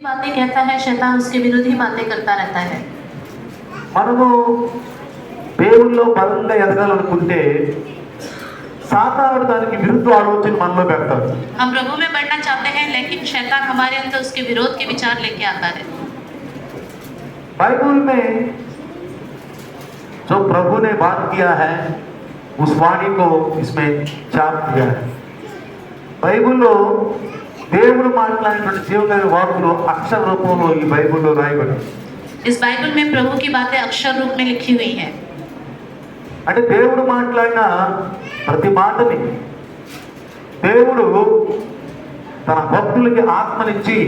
बातें कहता है, शैतान उसके विरुद्ध ही बातें करता रहता है। మనము దేవుల్లో బలంగా ఎదగాలనుకుంటే సాతానుడు దానికి విరుద్ధ ఆలోచన మనలో పెడతాడు. हम प्रभु में बढ़ना चाहते हैं, लेकिन शैतान हमारे अंदर उसके विरोध के विचार लेके आता है। बाइबल में जो प्रभु ने बात किया है उस वाणी को इसमें छाप दिया है. బైబిల్లో దేవుడు మాట్లాడినటువంటి జీవమైన వాక్కులు అక్షర రూపంలో ఈ బైబిల్లో రాయబడి. इस बाइबल में प्रभु की बातें अक्षर रूप में लिखी हुई हैं। అంటే దేవుడు మాట్లాడిన ప్రతి మాటని దేవుడు తన భక్తులకి ఆత్మనిచ్చి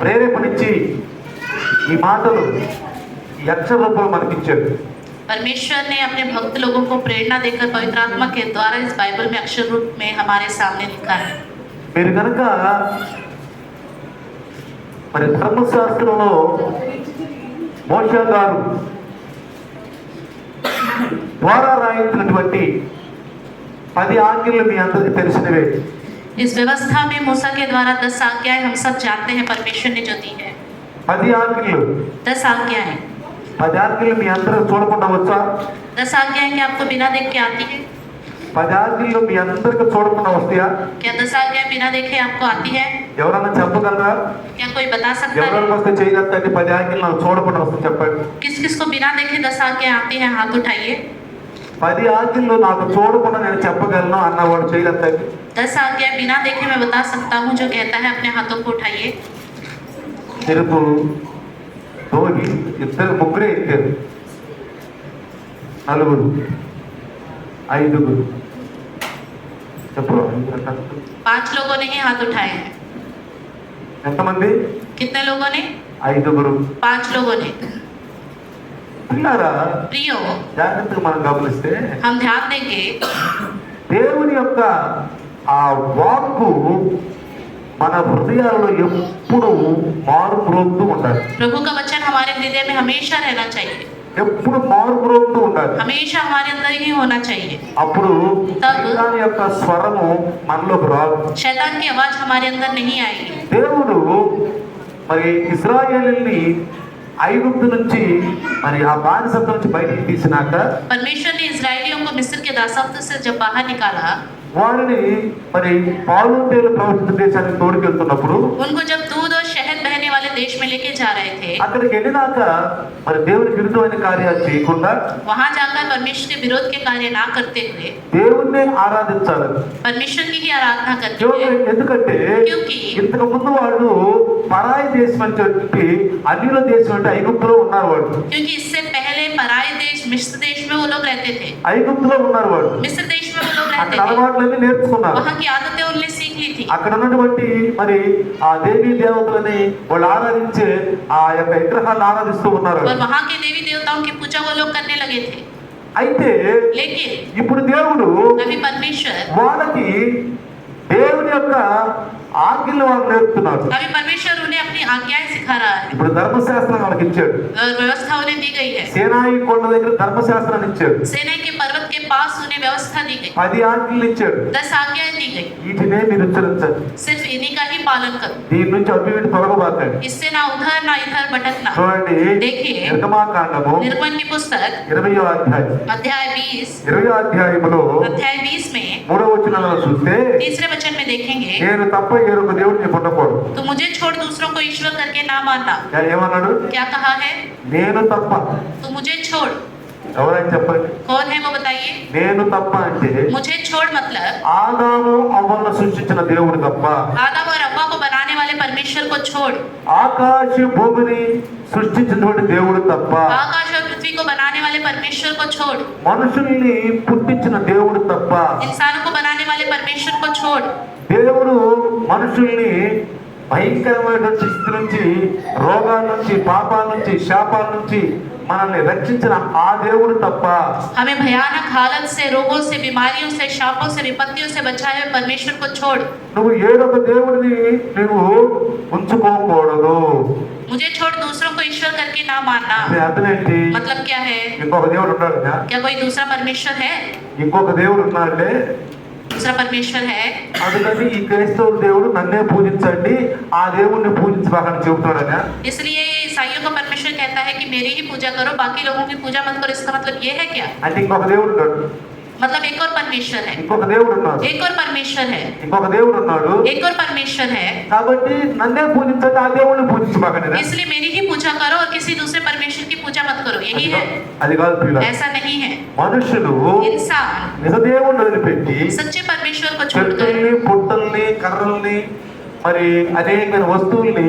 ప్రేరేపణించి ఈ మాటలు ఈ అక్షర రూపంలో మనకిచ్చాడు. परमेश्वर ने अपने भक्त लोगों को प्रेरणा देकर पवित्र आत्मा के द्वारा इस बाइबल में अक्षर रूप में हमारे सामने लिखा है। మీరు కనుక మరి ధర్మశాస్త్రంలో మోషే గారు ద్వారా రాయించినటువంటి 10 ఆజ్ఞలు మీ అందరికీ తెలిసినవే. इस व्यवस्था में मूसा के द्वारा 10 आज्ञाएं हम सब जानते हैं, परमेश्वर ने जो दी है। 10 ఆజ్ఞలు 10 आज्ञाएं 10 ఆజ్ఞలు మీ అందరూ చూడకుండా వచ్చా? 10 आज्ञाएं क्या आपको बिना देख के आती है? 10 ఆజ్ఞలు మీ అందరికీ చూడకుండా వస్తాయా? क्या 10 आज्ञाएं बिना देखे आपको आती है? ఎవరన్నా చెప్పగలరా? क्या कोई बता सकता है? ఎవరికి వస్తే చేయగలుగుతాండి 10 ఆజ్ఞలు నాకు చూడకుండా వస్తే చెప్పండి. किस किस को बिना देखे 10 आज्ञाएं आती हैं? हाथ उठाइए। 10 ఆజ్ఞలు నాకు చూడకుండా నేను చెప్పగలను అన్నవాడు చేయగలుగుతాండి. 10 आज्ञाएं बिना देखे मैं बता सकता हूँ जो कहता है, अपने हाथों को उठाइए। చెరుపు తోగి ఇద్దరు ముగ్గురే ఎక్కారు, నలుగురు, ఐదుగురు. చెప్పు 5 लोगों ने ही हाथ उठाए हैं। ఎంతమంది? कितने लोगों ने? 5గురు. 5 लोगों ने। పిల్లారా, प्रियो, జాగ్రత్తగా మనం గమనిస్తే हम ध्यान देंगे దేవుని యొక్క ఆ వాక్కు మన హృదయాల్లో ఎప్పుడు మారుమ్రోగుతూ ఉండాలి. प्रभु का वचन हमारे हृदय में हमेशा रहना चाहिए, ఎప్పుడు మారుమ్రోగుతూ ఉండాలి. हमेशा हमारे अंदर ही होना चाहिए। అప్పుడు దాని యొక్క స్వరము మనలోకి రాదు. शैतान की आवाज हमारे अंदर नहीं आएगी। దేవుడు మరి ఇశ్రాయేలుని ఐగుప్తు నుంచి మరి ఆ బానిసత్వం నుంచి బయటికి తీసినాక परमेश्वर ने इजरायलियों को मिस्र के दासत्व से जब बाहर निकाला, వారిని మరి పాలు తేలు ప్రవహించిన దేశానికి తోడుకెళ్తున్నప్పుడు उनको जब दूध और शहद बहने वाले देश में लेके जा रहे थे, అక్కడికి వెళ్ళినాక మరి దేవునికి విరుద్ధమైన కార్యాలు చేయకుండా वहां जाकर परमेश्वर के विरोध के कार्य ना करते हुए దేవుణ్ణి ఆరాధించాలి. परमेश्वर की ही आराधना करते हुए, ఎందుకంటే क्योंकि ఇంతకు ముందు వాళ్ళు పరాయి దేశం అని చెప్పి అన్యుల దేశం అంటే ఐగుప్తులో ఉన్నారు. వాళ్ళు क्योंकि इससे पहले पराये देश मिस्र देश में वो लोग रहते थे। ఐగుప్తులో ఉన్నారు. వాళ్ళు मिस्र देश में वो लोग అక్కడ रहते थे, అలవాట్లన్నీ నేర్చుకున్నారు. वहाँ की आदतें उनने सीख ली थी। అక్కడ ఉన్నటువంటి మరి ఆ దేవీ దేవతలని వాళ్ళు ఆరాధించే ఆ యొక్క విగ్రహాలను ఆరాధిస్తూ ఉన్నారు. और वहाँ के देवी देवताओं की पूजा वो लोग करने लगे थे। అయితే लेकिन ఇప్పుడు దేవుడు अभी परमेश्वर వాళ్ళకి దేవుని యొక్క ఆజ్ఞలు వాళ్ళకి నేర్పుతున్నాడు. अभी परमेश्वर उन्हें अपनी आज्ञाएं सिखा रहा है ఇప్పుడు ధర్మశాస్త్రం వాళ్ళకి ఇచ్చాడు. और व्यवस्था उन्हें दी गई है। సేనాయి కొండ దగ్గర ధర్మశాస్త్రాన్ని ఇచ్చాడు. सेना के पर्वत के पास उन्हें व्यवस्था दी गई, 10 ఆజ్ఞలు ఇచ్చాడు. 10 आज्ञाएं दी गई। వీటినే మీరు ఉచ్చరించండి. सिर्फ इन्हीं का ही पालन करो, దీని నుంచి అవి వీటి తొలగబాకండి. इससे ना उधर ना इधर भटकना। చూడండి, देखिए, నిర్గమాకాండము निर्गमन की पुस्तक 20వ అధ్యాయం अध्याय 20 20వ అధ్యాయములో अध्याय 20 में 3వ వచనంలో చూస్తే तीसरे वचन में देखेंगे, నేను తప్ప వేరొక దేవుడు నీకు ఉండకూడదు. तो मुझे छोड़ दूसरों को ईश्वर करके ना मानना। ఏమన్నాడు? क्या कहा है? నేను తప్ప. तो मुझे छोड़। ఎవరైనా చెప్పండి. कौन है वो बताइए? నేను తప్ప అంటే मुझे छोड़ मतलब ఆదాము అవ్వలను సృష్టించిన దేవుడు తప్ప, आदम और अव्वा को बनाने वाले परमेश्वर को छोड़, ఆకాశ భూమిని సృష్టించినటువంటి దేవుడు తప్ప, आकाश और पृथ्वी को बनाने वाले परमेश्वर को छोड़, మనుషుల్ని పుట్టించిన దేవుడు తప్ప, इंसानों को बनाने वाले परमेश्वर को छोड़। దేవుడు మనుషుల్ని భయంకరమైనటువంటి స్థితి నుంచి, రోగాల నుంచి, పాపాల నుంచి, శాపాల నుంచి మనల్ని రక్షించిన ఆ దేవుడు తప్ప, हमें भयानक हालत से, रोगों से, बीमारियों से, शापों से, विपत्तियों से बचाए हुए परमेश्वर को छोड़। నువ్వు ఏడొక దేవుడిని నువ్వు ఉంచుకోకూడదు. मुझे छोड़ दूसरों को ईश्वर करके ना मानना। మీ అర్థం ఏంటి? मतलब क्या है? ఇంకొక దేవుడు ఉన్నాడు. क्या कोई दूसरा परमेश्वर है? ఇంకొక దేవుడు ఉన్నాడంటే दूसरा परमेश्वर है। అందుకని ఈ క్రైస్తవ దేవుడు నన్నే పూజించండి, ఆ దేవుణ్ణి పూజించబాకని చెబుతాడనా? इसलिए ईसाइयों का परमेश्वर कहता है कि मेरी ही पूजा करो, बाकी लोगों की पूजा मत करो। इसका मतलब ये है क्या? అంటే ఇంకొక దేవుడు ఉన్నాడు, मतलब एक और परमेश्वर है, ఇంకొక దేవుడు ఉన్నాడు, एक और परमेश्वर है, ఇంకొక దేవుడు ఉన్నాడు. एक और परमेश्वर है। కాబట్టి నన్నే పూజించండి, ఆ దేవుణ్ణి పూజించబాకని. इसलिए मेरी ही पूजा करो और किसी दूसरे परमेश्वर की पूजा मत करो, यही है। అది కాదు ప్రియులారా, ऐसा नहीं है। మనుషులు इंसान నిజ దేవుణ్ణి వదిలిపెట్టి सच्चे परमेश्वर को छोड़कर చెట్టుల్ని, పుట్టల్ని, కర్రల్ని, మరి అనేకమైన వస్తువుల్ని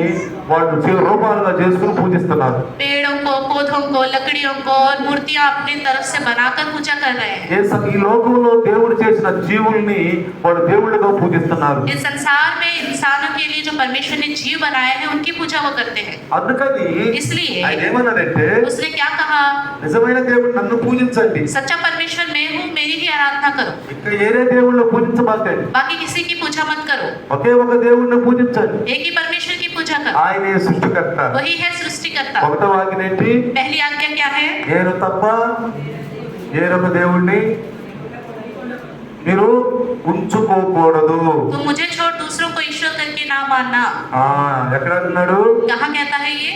వాళ్ళు రూపాలుగా చేసుకుని పూజిస్తున్నారు. पेड़ों को, पौधों को, लकड़ियों को और मूर्तियां अपनी तरफ से बनाकर पूजा कर रहे हैं। ఈ లోకంలో దేవుడు చేసిన జీవుల్ని వాళ్ళు దేవుళ్ళుగా పూజిస్తున్నారు. इस संसार में इंसानों के लिए जो परमेश्वर ने जीव बनाए हैं उनकी पूजा वो करते हैं। అందుకని इसलिए ఆయన ఏమన్నాడంటే, उसने क्या कहा? నిజమైన దేవుడు నన్ను పూజించండి, सच्चा परमेश्वर मैं हूँ, मेरी ही आराधना करो, ఇంకా ఏరే దేవుళ్ళు పూజించబాకండి, बाकी किसी की पूजा मत करो, ఒకే ఒక దేవుడిని పూజించండి. एक ही परमेश्वर की पूजा करो, ఆయనే సృష్టికర్త. वही है सृष्टिकर्ता। ఒకటో ఆజ్ఞ ఏంటి? पहली आज्ञा क्या है? నేను తప్ప వేరొక దేవుణ్ణి మీరు ఉంచుకోకూడదు. तुम मुझे छोड़ दूसरों को ईश्वर करके ना मानना। ఎక్కడ అన్నాడు? कहाँ कहता है ये?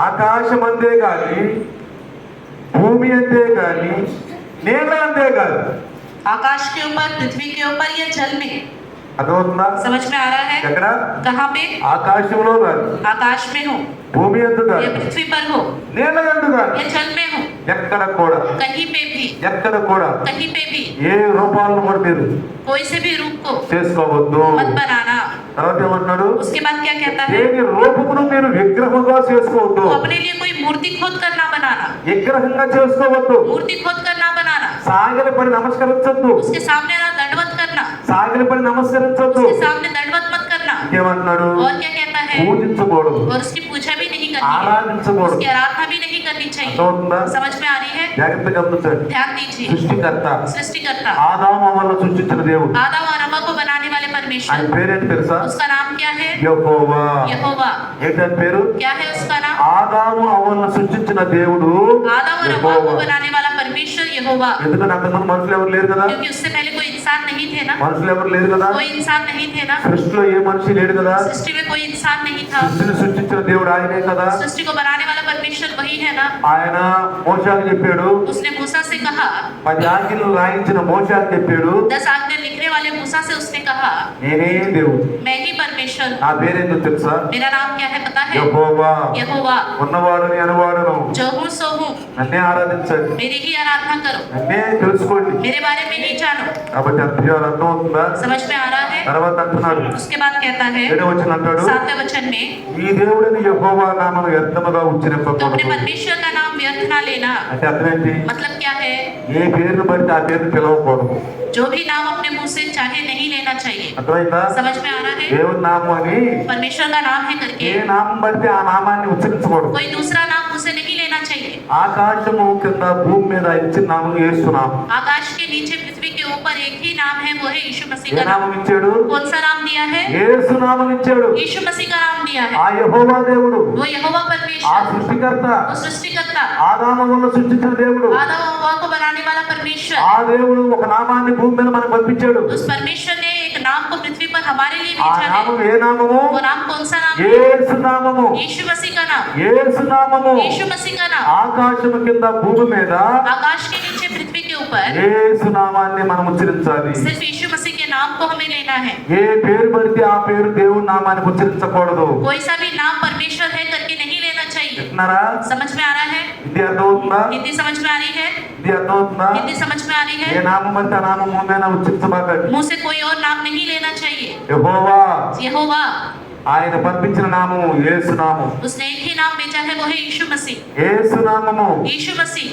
ఆకాశం అంతే కానీ, భూమి అంతే కానీ, నేల అంతే కాదు. आकाश के ऊपर, पृथ्वी के ऊपर या जल में? అర్థమవుతుందా? समझ में आ रहा है? ఎక్కడ? कहाँ पे? ఆకాశంలో కాదు, आकाश में हो భూమి అందు या కాదు, पृथ्वी पर हो నేల అందు కాదు, या जल में हो, ఎక్కడ కూడా, कहीं पे भी, ఎక్కడ కూడా कहीं पे भी ఏ రూపాలను కూడా మీరు कोई से भी रूप को చేసుకోవద్దు. मत बनाना। తర్వాత ఏమన్నాడు? उसके बाद क्या कहता है? దేని రూపమును మీరు విగ్రహంగా చేసుకోవద్దు. तो अपने लिए कोई मूर्ति खोद कर ना बनाना, విగ్రహంగా చేసుకోవద్దు. मूर्ति खोद कर ना बनाना, సాగిలి పడి నమస్కరించొద్దు, उसके सामने ना दंडवत करना, సాగిలి పడి నమస్కరించొద్దు. उसके सामने दंडवत मत करना। ఏమంటున్నాడు? और क्या कहता है? పూజించకూడదు, और उसकी पूजा भी नहीं करनी है, ఆరాధించకూడదు. उसकी आराधना भी नहीं करनी चाहिए। అర్థమవుతుందా? समझ में आ रही है? జాగ్రత్తగా గమనించండి. ध्यान दीजिए। సృష్టికర్త सृष्टिकर्ता ఆదాము అవ్వలను సృష్టించిన దేవుడు. आदम और हव्वा को बनाने वाले ఆయన परमेश्वर, పేరేంటి తెలుసా? उसका नाम क्या है? యెహోవా. यहोवा। ఏంటని పేరు? क्या है उसका नाम? ఆదాము అవ్వలను సృష్టించిన దేవుడు आदम और हव्वा को యెహోవా. बनाने वाला परमेश्वर यहोवा। ఎందుకంటే అంతకుముందు మనుషులు ఎవరు లేరు కదా, क्योंकि उससे पहले कोई इंसान नहीं थे ना, మనుషులు ఎవరు లేరు కదా, कोई इंसान नहीं थे ना, సృష్టిలో ఏ మనిషి లేడు కదా, सृष्टि में कोई इंसान नहीं था। సృష్టిని సృష్టించిన దేవుడు ఆయనే కదా. सृष्टि को बनाने वाला परमेश्वर वही है ना। ఆయన మోషేకు చెప్పాడు, उसने मूसा से कहा, 10 ఆజ్ఞలు రాయించిన మోషేకు చెప్పాడు, 10 आज्ञा लिखने वाले मूसा से उसने कहा, నేనే దేవుడు. मैं ही परमेश्वर నా हूँ। పేరేందో తెలుసా? मेरा नाम क्या है पता है? యెహోవా. यहोवा। ఉన్నవాడుని అనువాడును जो हूँ सो हूँ, నన్నే ఆరాధించండి, मेरी ही आराधना करो, నన్నే తెలుసుకోండి. मेरे बारे में ही जानो। కాబట్టి అర్థం అవుతుందా? समझ में आ रहा है? తర్వాత అంటున్నాడు, उसके बाद कहता है 7వ వచనం అంటాడు, 7वें वचन में, ఈ దేవుడిని యెహోవా నామమును వ్యర్థముగా तो अपने ఉచ్చరింపకూడదు. परमेश्वर का नाम व्यर्थ ना लेना। అంటే అర్థం ఏంటి? मतलब क्या है? ఏ పేరును బట్టి ఆ పేరును పిలవకూడదు. जो भी नाम अपने मुंह से चाहे नहीं लेना चाहिए। అర్థమైందా? समझ में आ रहा है? దేవుని నామం అని परमेश्वर का नाम है ఏ करके నామం బట్టి ఆ నామాన్ని ఉచ్చరించకూడదు. कोई दूसरा नाम मुझसे नहीं लेना चाहिए। ఆకాశము కింద భూమి మీద ఇచ్చిన నామం యేసు నామం. आकाश के नीचे पृथ्वी के ऊपर एक ही नाम है, वो है यीशु मसीह ఏ का नाम। నామం ఇచ్చాడు? कौन सा नाम दिया है? యేసు నామం ఇచ్చాడు. यीशु मसीह का नाम दिया ఆ है। యెహోవా దేవుడు, वो यहोवा ఆ परमेश्वर, సృష్టికర్త, वो सृष्टिकर्ता, ఆదామును సృష్టించిన దేవుడు, आदम और हव्वा को बनाने वाला परमेश्वर, ఆ దేవుడు ఒక నామాన్ని భూమి మీద మనకు పంపించాడు. उस परमेश्वर ने एक नाम को पृथ्वी पर हमारे लिए ఆ भेजा నామం है। ఏ నామము? वो नाम कौन सा नाम है? యేసు నామము. यीशु मसीह का नाम। యేసు నామము. यीशु मसीह का नाम। ఆకాశము కింద భూమి మీద आकाश के नीचे पृथ्वी के ऊपर యేసు నామాన్ని మనం ఉచ్చరించాలి. सिर्फ यीशु मसीह के नाम को हमें लेना है। ఏ పేరు పడితే ఆ పేరు దేవుని నామాన్ని ఉచ్చరించకూడదు. कोई सा भी नाम परमेश्वर है करके नहीं लेना चाहिए। విన్నారా? समझ में आ रहा है? ఇది అర్థమవుతుందా? हिंदी समझ में आ रही है? ఇది అర్థమవుతుందా? हिंदी समझ में आ रही ఏ है? నామం పడితే ఆ నామం మీద ఉచ్చరించబాకండి. मुंह से कोई और नाम नहीं लेना चाहिए। యెహోవా यहोवा, ఆయన పంపించిన నామము యేసు నామం. उसने एक ही नाम भेजा है, वो है यीशु मसीह। యేసు నామము. यीशु मसीह।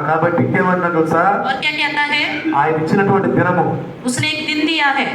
కాబట్టి ఇంకేమన్నా తెలుసా? और क्या कहता है? ఆయన ఇచ్చినటువంటి దినము उसने एक दिन दिया है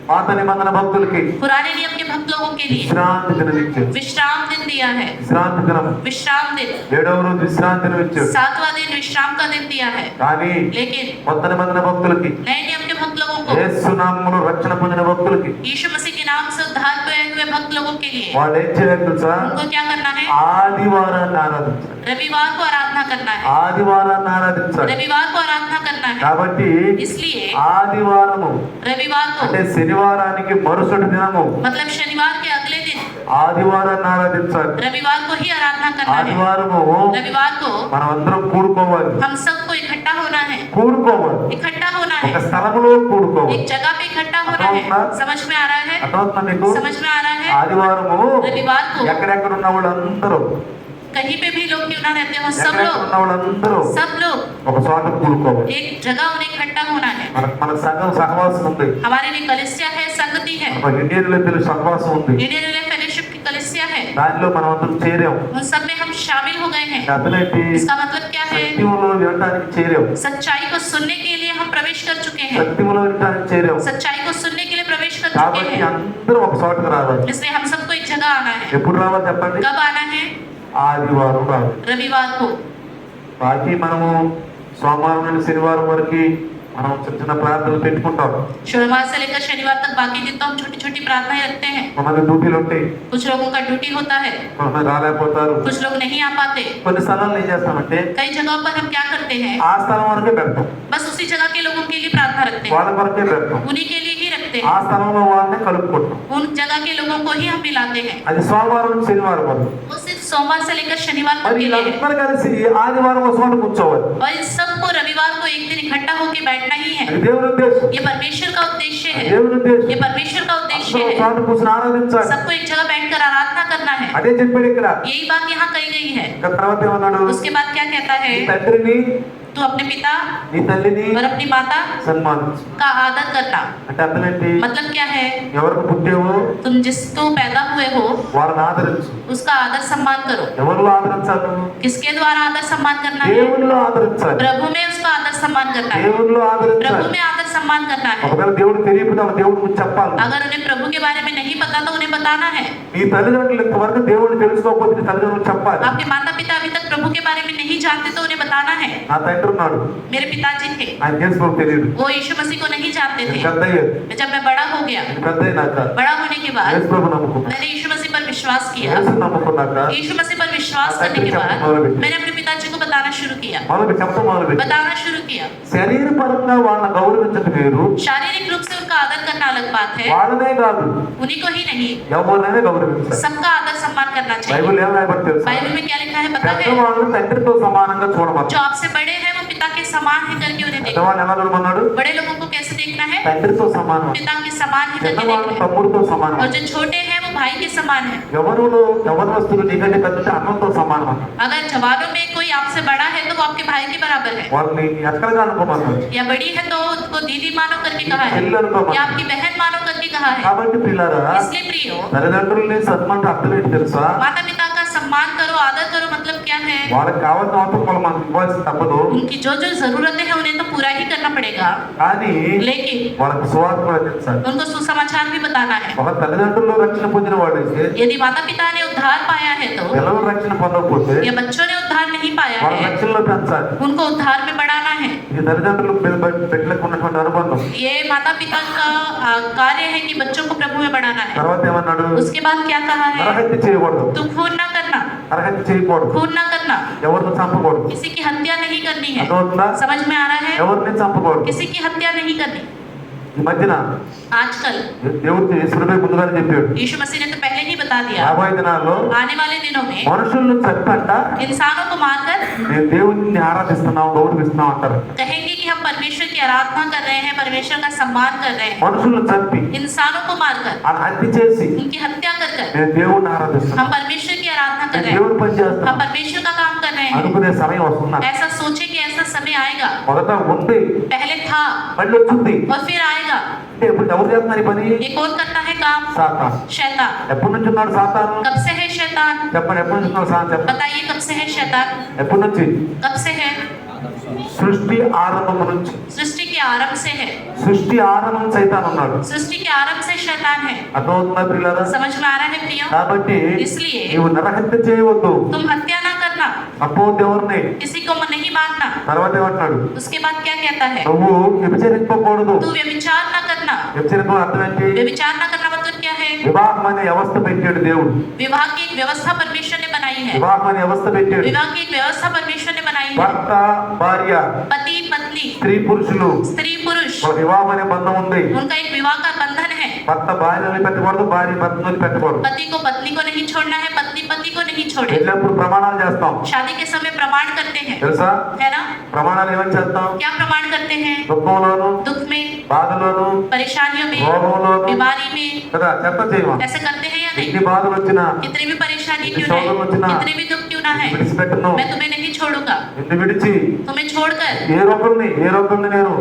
పాత నిబంధన భక్తులకి पुराने नियम के भक्त लोगों के लिए, విశ్రాంతి దినం ఇచ్చాడు. विश्राम दिन दिया है, విశ్రాంతి దినం, विश्राम दिन, 7వ రోజు విశ్రాంతి దినం ఇచ్చాడు. 7वां दिन विश्राम का दिन दिया है। కానీ लेकिन కొత్త నిబంధన భక్తులకి, नए नियम के भक्त लोगों को, యేసు నామములో రక్షణ పొందిన భక్తులకి यीशु मसीह के नाम से उद्धार पाए हुए भक्त लोगों के लिए వాళ్ళు ఏం చేయాలి తెలుసా? उनको क्या करना है? ఆదివారాన్ని ఆరాధించాలి. रविवार को आराधना करना है, ఆదివారాన్ని ఆరాధించాలి. रविवार को आराधना करना है। కాబట్టి इसलिए ఆదివారము रविवार को అంటే శనివారానికి మరుసటి దినము मतलब शनिवार के अगले दिन ఆదివారాన్ని ఆరాధించాలి. रविवार को ही आराधना करना है। ఆదివారము रविवार को మనం అందరం కూడుకోవాలి. हम सबको इकट्ठा होना है, కూడుకోవాలి, इकट्ठा होना ఒక है, స్థలములో కూడుకోవాలి. एक जगह पे इकट्ठा होना है। समझ में आ रहा है? అర్థమవుతుందా మీకు? समझ में आ रहा है? ఆదివారము रविवार को ఎక్కడెక్కడ ఉన్న వాళ్ళందరూ, कहीं पे भी लोग क्यों ना रहते हो, सब ఎక్కడెక్కడ लोग ఉన్న వాళ్ళందరూ ఒక చోట కూడుకోవాలి. एक जगह उन्हें इकट्ठा होना है। మన సంఘం సహవాసం ఉంది, हमारे लिए कलिसिया है, संगति है, మన ఇండియన్ సహవాసం ఉంది. इंडियन रिले फेलोशिप की कलिसिया है, దానిలో మనం అందరం చేరాం. उन सब में हम शामिल हो गए हैं। అతనేంటి इसका मतलब क्या है? సత్యములో వినటానికి చేరాం. सच्चाई को सुनने के लिए हम प्रवेश कर चुके हैं, సత్యములో వినటానికి చేరాం. सच्चाई को सुनने के लिए प्रवेश कर चुके కాబట్టి हैं। అందరూ ఒక చోటకు రావాలి. इसलिए हम सबको एक जगह आना है। ఎప్పుడు రావాలి చెప్పండి? कब आना है? ఆదివారం రావాలి. रविवार को। బాకీ మనము సోమవారం నుండి శనివారం వరకు మనం చిన్న చిన్న ప్రార్థనలు పెట్టుకుంటాం. सोमवार से लेकर शनिवार तक बाकी दिन तो हम छोटी छोटी प्रार्थनाएं रखते हैं। కొంతమంది డ్యూటీలు ఉంటాయి, कुछ लोगों का ड्यूटी होता है, కొంతమంది రాలేకపోతారు. कुछ लोग नहीं आ पाते। కొన్ని స్థలాల్లో ఏం చేస్తామంటే कई जगहों पर हम क्या करते हैं? ఆ స్థలం వరకే పెడతాం, बस उसी जगह के लोगों के लिए प्रार्थना रखते हैं, వాళ్ళ వరకే పెడతాం. उन्हीं के लिए ही रखते ఆ हैं, స్థలంలో వాళ్ళని కలుపుకుంటాం. उन जगह के लोगों को ही हम मिलाते हैं। అది సోమవారం నుంచి శనివారం వరకు. वो सिर्फ सोमवार से लेकर शनिवार तक మరి के लिए है। వీళ్ళందరూ కలిసి ఆదివారం ఒక చోట కూర్చోవాలి. और इन सबको रविवार को एक दिन इकट्ठा होकर बैठना ही है। అది దేవుని ఉద్దేశం, ये परमेश्वर का उद्देश्य है, దేవుని ఉద్దేశం. ये परमेश्वर का उद्देश्य అందరూ ఒక है। చోట కూర్చొని ఆరాధించాలి. सबको एक जगह बैठकर आराधना करना है। అదే చెప్పాడు ఇక్కడ. यही बात यहाँ कही गई है। ఇంకా తర్వాత ఏమన్నాడు? उसके बाद क्या कहता है? నీ తండ్రిని तू अपने पिता నీ తల్లిని और अपनी माता సన్మానించు. का आदर करना। అంటే అర్థం ఏంటి? मतलब क्या है? ఎవరికి పుట్టావో तुम जिसको पैदा हुए हो వారిని ఆదరించు. उसका आदर सम्मान करो। ఎవరిలో ఆదరించాలి? किसके द्वारा आदर सम्मान करना है? దేవునిలో ఆదరించాలి. प्रभु में उसका आदर सम्मान करना है। దేవునిలో प्रभु ఆదరించాలి. में आदर सम्मान करना है। ఒకవేళ దేవుడు తెలియకపోతే ఆ దేవుడు గురించి చెప్పాలి. अगर उन्हें प्रभु के बारे में नहीं पता तो उन्हें बताना है। నీ తల్లిదండ్రులు ఇంతవరకు దేవుడిని తెలుసుకోకపోతే నీ తల్లిదండ్రులు చెప్పాలి. आपके माता पिता अभी तक प्रभु के बारे में नहीं जानते तो उन्हें बताना है। నా తండ్రి ఉన్నాడు, मेरे पिताजी थे, ఆయన చేసుకోవడం తెలియదు. वो यीशु मसीह को नहीं जानते थे। పెద్ద అయ్యాడు, जब मैं बड़ा हो गया, పెద్ద అయినాక बड़ा होने के बाद యేసు ప్రభు నమ్ముకున్నాడు. मैंने यीशु मसीह पर विश्वास किया। యేసు నమ్ముకున్నాక यीशु मसीह पर विश्वास करने के बाद मैंने अपने पिताजी को बताना शुरू किया, మొదలు చెప్పడం మొదలుపెట్టి बताना शुरू किया। శరీరపరంగా వాళ్ళని గౌరవించడం వేరు, शारीरिक रूप से उनका आदर करना अलग बात है, వాళ్ళనే కాదు उन्हीं को ही नहीं ఎవరినైనా గౌరవించాలి. सबका आदर सम्मान करना चाहिए। బైబిల్ ఏం రాయబడి తెలుసా? बाइबल में क्या लिखा है पता है? పెద్దవాళ్ళని తండ్రితో సమానంగా చూడమని. जो आपसे बड़े हैं वो पिता के समान है करके उन्हें देखो। పెద్దవాళ్ళని ఎలా చూడమన్నాడు? बड़े लोगों को कैसे देखना है? తండ్రితో సమానం. पिता के समान ही करके చిన్నవాళ్ళని देखना है। తమ్ముడితో సమానం. और जो छोटे हैं वो भाई के समान है। యవనస్తులు నీకంటే పెద్ద అన్నంతో సమానం అన్నాడు. अगर जवानों में कोई आपसे बड़ा है तो वो आपके भाई के बराबर है, వాళ్ళని ఎక్కడగా అనుకోమన్నాడు. या बड़ी है तो उसको दीदी मानो करके कहा है, చెల్లి అనుకోమన్నాడు. या आपकी बहन मानो करके कहा है। కాబట్టి పిల్లరా, इसलिए प्रियो, తల్లిదండ్రుల్ని సన్మానం అర్థం ఏంటి తెలుసా? माता पिता का सम्मान करो, आदर करो, मतलब क्या है? వాళ్ళకి కావాల్సిన అవసరం వాళ్ళు మనకు ఇవ్వాల్సి తప్పదు. उनकी जो जो जरूरतें हैं उन्हें तो पूरा ही करना पड़ेगा, కానీ लेकिन వాళ్ళకి సువార్త ప్రకటించాలి. उनको सुसमाचार भी बताना है। ఒక తల్లిదండ్రులు రక్షణ పొందిన వాడైతే यदि माता पिता ने उद्धार पाया है तो, పిల్లలు రక్షణ పొందకపోతే या बच्चों ने उद्धार नहीं पाया వాళ్ళ है, రక్షణలో పెంచాలి. उनको उद्धार में बढ़ाना है। ఇది తల్లిదండ్రులు బిడ్డలకు ఉన్నటువంటి అనుబంధం. ये माता पिता का कार्य है कि बच्चों को प्रभु में बढ़ाना है। తర్వాత ఏమన్నాడు? उसके बाद क्या कहा है? నరహత్య చేయకూడదు. तू खून ना करना, నరహత్య చేయకూడదు. खून ना करना, ఎవరిని చంపకూడదు. किसी की हत्या नहीं करनी है। అర్థమవుతుందా? समझ में आ रहा है? ఎవరిని చంపకూడదు. किसी की हत्या नहीं करनी। ఈ మధ్యన आजकल దేవుడు యేసుపై ముందుగానే చెప్పాడు. यीशु मसीह ने तो पहले ही बता दिया, రాబోయే దినాల్లో आने वाले दिनों में మనుషులను చంపంట इंसानों को मारकर నేను దేవుడిని ఆరాధిస్తున్నాం గౌరవిస్తున్నాం అంటారు. कहेंगे कि हम परमेश्वर की आराधना कर रहे हैं, परमेश्वर का सम्मान कर रहे हैं। మనుషులను చంపి इंसानों को मारकर, అలా హత్య చేసి उनकी हत्या कर कर నేను దేవుడిని ఆరాధిస్తున్నాను, हम परमेश्वर की आराधना कर నేను रहे हैं, దేవుడి పని हम చేస్తున్నాను परमेश्वर का काम कर रहे हैं। అనుకునే సమయం వస్తున్నా. ऐसा सोचे कि ऐसा समय आएगा, మొదట ఉంది, पहले था మళ్ళీ వచ్చింది. और फिर आएगा। అంటే ఇప్పుడు ఎవరు చేస్తున్నారు ఈ పని? ये कौन करता है काम? సాతాను. शैतान। ఎప్పటి నుంచి ఉన్నాడు సాతాను? कब से है शैतान? చెప్పండి, ఎప్పటి నుంచి ఉన్నాడు సాతాను? చెప్పండి, बताइए कब से है शैतान? ఎప్పటి నుంచి? कब से है? సృష్టి ఆరంభం నుంచి. सृष्टि के आरंभ से है। సృష్టి ఆరంభం సైతాన్ ఉన్నాడు. सृष्टि के आरंभ से शैतान है। అర్థమవుతుందా ప్రియులారా? समझ में आ रहा है प्रियो? కాబట్టి इसलिए నీవు నరహత్య చేయవద్దు, तुम हत्या ना करना, అపోద్దు ఎవరిని. किसी को नहीं मारना। తర్వాత ఏమంటున్నాడు? उसके बाद क्या कहता है? నువ్వు వ్యభిచరింపకూడదు. तू व्यभिचार ना करना। వ్యభిచరింప అర్థం ఏంటి? व्यभिचार ना करना मतलब क्या है? వివాహం అనే వ్యవస్థ పెట్టాడు దేవుడు. विवाह की एक व्यवस्था परमेश्वर ने बनाई है। వివాహం అనే వ్యవస్థ పెట్టాడు. विवाह की एक व्यवस्था परमेश्वर ने बनाई है। భర్త భార్య, पति पत्नी, స్త్రీ పురుషులు, स्त्री पुरुष, ఒక వివాహం అనే బంధం ఉంది. उनका एक विवाह का बंधन है। భర్త భార్యని పెట్టకూడదు, భార్య భర్తని పెట్టకూడదు. पति को पत्नी को नहीं छोड़ना है, पत्नी पति को नहीं छोड़े। వెళ్ళినప్పుడు ప్రమాణాలు చేస్తాం, शादी के समय प्रमाण करते हैं, తెలుసా? है ना? ప్రమాణాలు ఏమని చేస్తాం? क्या प्रमाण करते हैं? దుఃఖంలోను, दुख में, బాధలోను, परेशानियों में, రోగంలోను, बीमारी में, కదా చెత్త చేయమా. ऐसे करते हैं या नहीं? ఎన్ని బాధలు వచ్చినా, कितनी भी परेशानी कितनी क्यों शोधन है, వచ్చినా, कितने भी दुख क्यों ना है, విడిచిపెట్టను. मैं तुम्हें नहीं छोड़ूंगा। నిన్ను విడిచి तुम्हें छोड़कर ఏ రూపంని నేను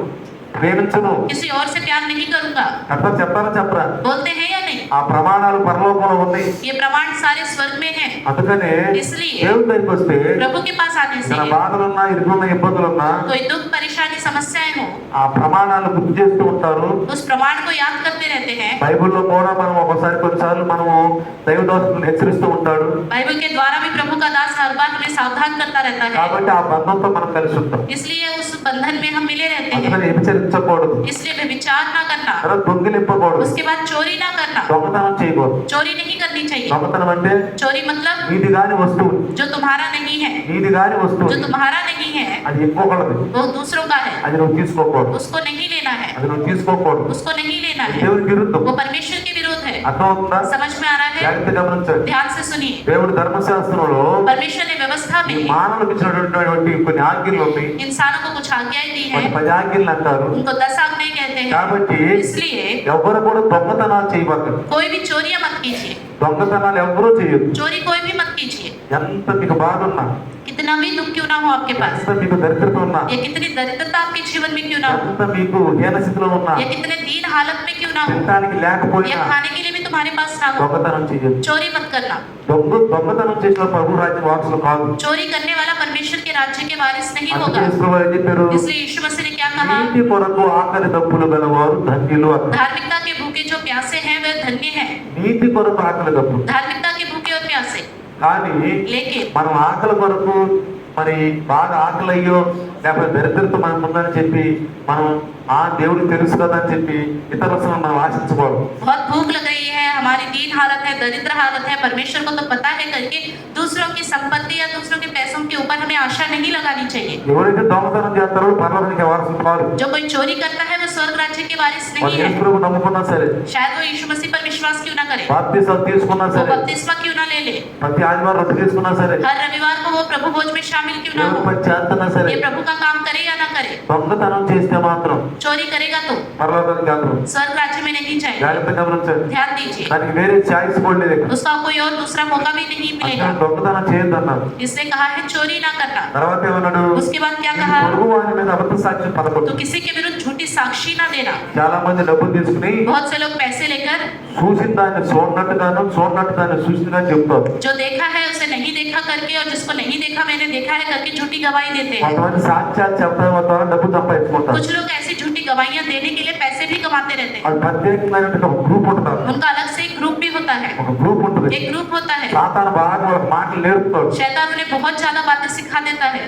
ప్రేమించను. किसी और से प्यार नहीं करूंगा। అట్లా చెప్పారా చెప్పరా? बोलते हैं या नहीं? ఆ ప్రమాణాలు పరలోకంలో ఉన్నాయి. ये प्रमाण सारे स्वर्ग में है। అందుకనే इसलिए దేవుడి దగ్గరికి వస్తే प्रभु के पास आने से మన బాధలున్నా, ఇరుకున్నా, ఇబ్బందులున్నా कोई दुख परेशानी समस्याएं हो, ఆ ప్రమాణాలు గుర్తు చేస్తూ ఉంటారు. उस प्रमाण को याद करते रहते हैं। బైబిల్లో కూడా మనం ఒకసారి కొన్నిసార్లు మనము దైవదోషులను హెచ్చరిస్తూ ఉంటాడు. बाइबल के द्वारा भी प्रभु का दास हर बार हमें सावधान करता रहता है। కాబట్టి ఆ బంధంతో మనం కలిసి ఉంటాం. इसलिए उस बंधन में हम मिले रहते అందుకని हैं। వ్యభిచరించకూడదు, इसलिए व्यभिचार ना करना, తర్వాత దొంగిలింపకూడదు, उसके बाद चोरी ना करना, దొంగతనం చేయకూడదు. चोरी नहीं करनी चाहिए। దొంగతనం అంటే चोरी मतलब నీది కాని వస్తువు, जो तुम्हारा नहीं है, నీది కాని వస్తువు, जो तुम्हारा नहीं है అది ఇంకొకటిది, वो दूसरों का है, అది నువ్వు తీసుకోకూడదు, उसको नहीं लेना है, అది నువ్వు తీసుకోకూడదు. उसको नहीं लेना है, దేవుని విరుద్ధం. वो परमेश्वर के विरोध है। అర్థమవుతుందా? समझ में आ रहा है? జాగ్రత్త గమనించండి. ध्यान से सुनिए। దేవుడు ధర్మశాస్త్రంలో परमेश्वर ने व्यवस्था ఈ में మానవులకు ఇచ్చినటువంటి కొన్ని ఆజ్ఞలు ఉన్నాయి. इंसानों को कुछ आज्ञाएं दी है, కొన్ని 10 ఆజ్ఞలు అంటారు. उनको 10 आज्ञाएं कहते हैं। కాబట్టి इसलिए ఎవరు కూడా దొంగతనాలు చేయబడ్డారు. कोई भी चोरियां मत कीजिए, దొంగతనాలు ఎవరూ చేయదు. चोरी कोई भी मत कीजिए। ఎంత మీకు బాధ ఉన్నా, कितना भी दुख क्यों ना हो आपके पास, ఎంత మీకు దరిద్రత ఉన్నా, या कितनी दरिद्रता आपके जीवन में क्यों ना हो, ఎంత మీకు హీన స్థితిలో ఉన్నా, या कितने दीन हालत में क्यों ना हो, తినడానికి या లేకపోయినా खाने के लिए भी तुम्हारे पास ना हो, దొంగతనం చేయదు. चोरी मत करना। దొంగతనం చేసిన ప్రభు రాజ్య వారసులు కాదు. चोरी करने वाला परमेश्वर के राज्य के वारिस नहीं అందుకే होगा। యేసు ప్రభువు ఏం చెప్పారు? इसलिए यीशु मसीह ने क्या कहा? నీతి కొరకు ఆకలి దప్పులు గలవారు ధన్యులు అన్నారు. धार्मिकता के भूखे जो प्यासे हैं वे धन्य हैं। నీతి కొరకు ఆకలి దప్పులు. धार्मिकता के भूखे और प्यासे, కానీ लेकिन మనం ఆకలి కొరకు మరి బాగా ఆకలి అయ్యో లేకపోతే దరిద్రత మనకు ఉందని చెప్పి మనం దేవుడికి తెలుసు కదా అని చెప్పి ఇతరులను మనం ఆశించకూడదు. बहुत भूख लग रही है, हमारी दीन हालत है, दरिद्र हालत है, परमेश्वर को तो पता है करके दूसरों की संपत्ति या दूसरों के पैसों के ऊपर हमें आशा नहीं लगानी चाहिए। ఎవరైతే దొంగతనం చేస్తారో పరలోకానికి వారసులు కాదు. जो कोई चोरी करता है वो स्वर्ग राज्य के वारिस వాళ్ళు नहीं యేసు है। ప్రభువు నమ్ముకున్నా సరే, शायद वो यीशु मसीह पर विश्वास क्यों ना करे, బాప్తిసం తీసుకున్నా वो సరే, बपतिस्मा क्यों ना ले ले, ప్రతి ఆదివారం రొట్టె తీసుకున్నా సరే, हर रविवार को वो प्रभु भोज में शामिल क्यों ना దేవుడి हो, పని చేస్తున్నా సరే, ये प्रभु का काम करे या ना करे, దొంగతనం చేస్తే మాత్రం चोरी करेगा तो పరలోకానికి అందరూ स्वर्ग राज्य में नहीं जाएगा। జాగ్రత్తగా గమనించండి. ध्यान दीजिए, దానికి వేరే ఛాయిస్ కూడా లేదు ఇక్కడ. उसका कोई और दूसरा मौका भी नहीं అందుకని मिलेगा। దొంగతనం చేయొద్దు అన్నారు. इसने कहा है चोरी ना करना। తర్వాత ఏమన్నాడు? उसके बाद क्या నీ कहा? పొరుగు వాని మీద అబద్ధ సాక్ష్యం పలకొద్దు. तो किसी के विरुद्ध झूठी साक्षी ना देना। చాలా మంది డబ్బులు తీసుకుని बहुत से लोग पैसे लेकर చూసిన దాన్ని చూడనట్టుగాను చూడనట్టు దాన్ని చూసినట్టుగా చెప్తారు. जो देखा है उसे नहीं देखा करके और जिसको नहीं देखा मैंने देखा है करके झूठी गवाही देते हैं। కొంతమంది సాక్ష్యాలు చెప్పడం ద్వారా డబ్బు సంపాదించుకుంటారు. कुछ लोग ऐसी झूठी गवाहियां देने के लिए पैसे भी कमाते रहते हैं। అది ప్రత్యేకమైనటువంటి ఒక గ్రూప్ ఉంటుంది. उनका अलग से एक ग्रुप भी होता है, ఒక గ్రూప్ ఉంటుంది. एक ग्रुप होता है। సాతాను బాగా వాళ్ళకి మాటలు నేర్పుతాడు. शैतान उन्हें बहुत ज्यादा बातें सिखा देता है।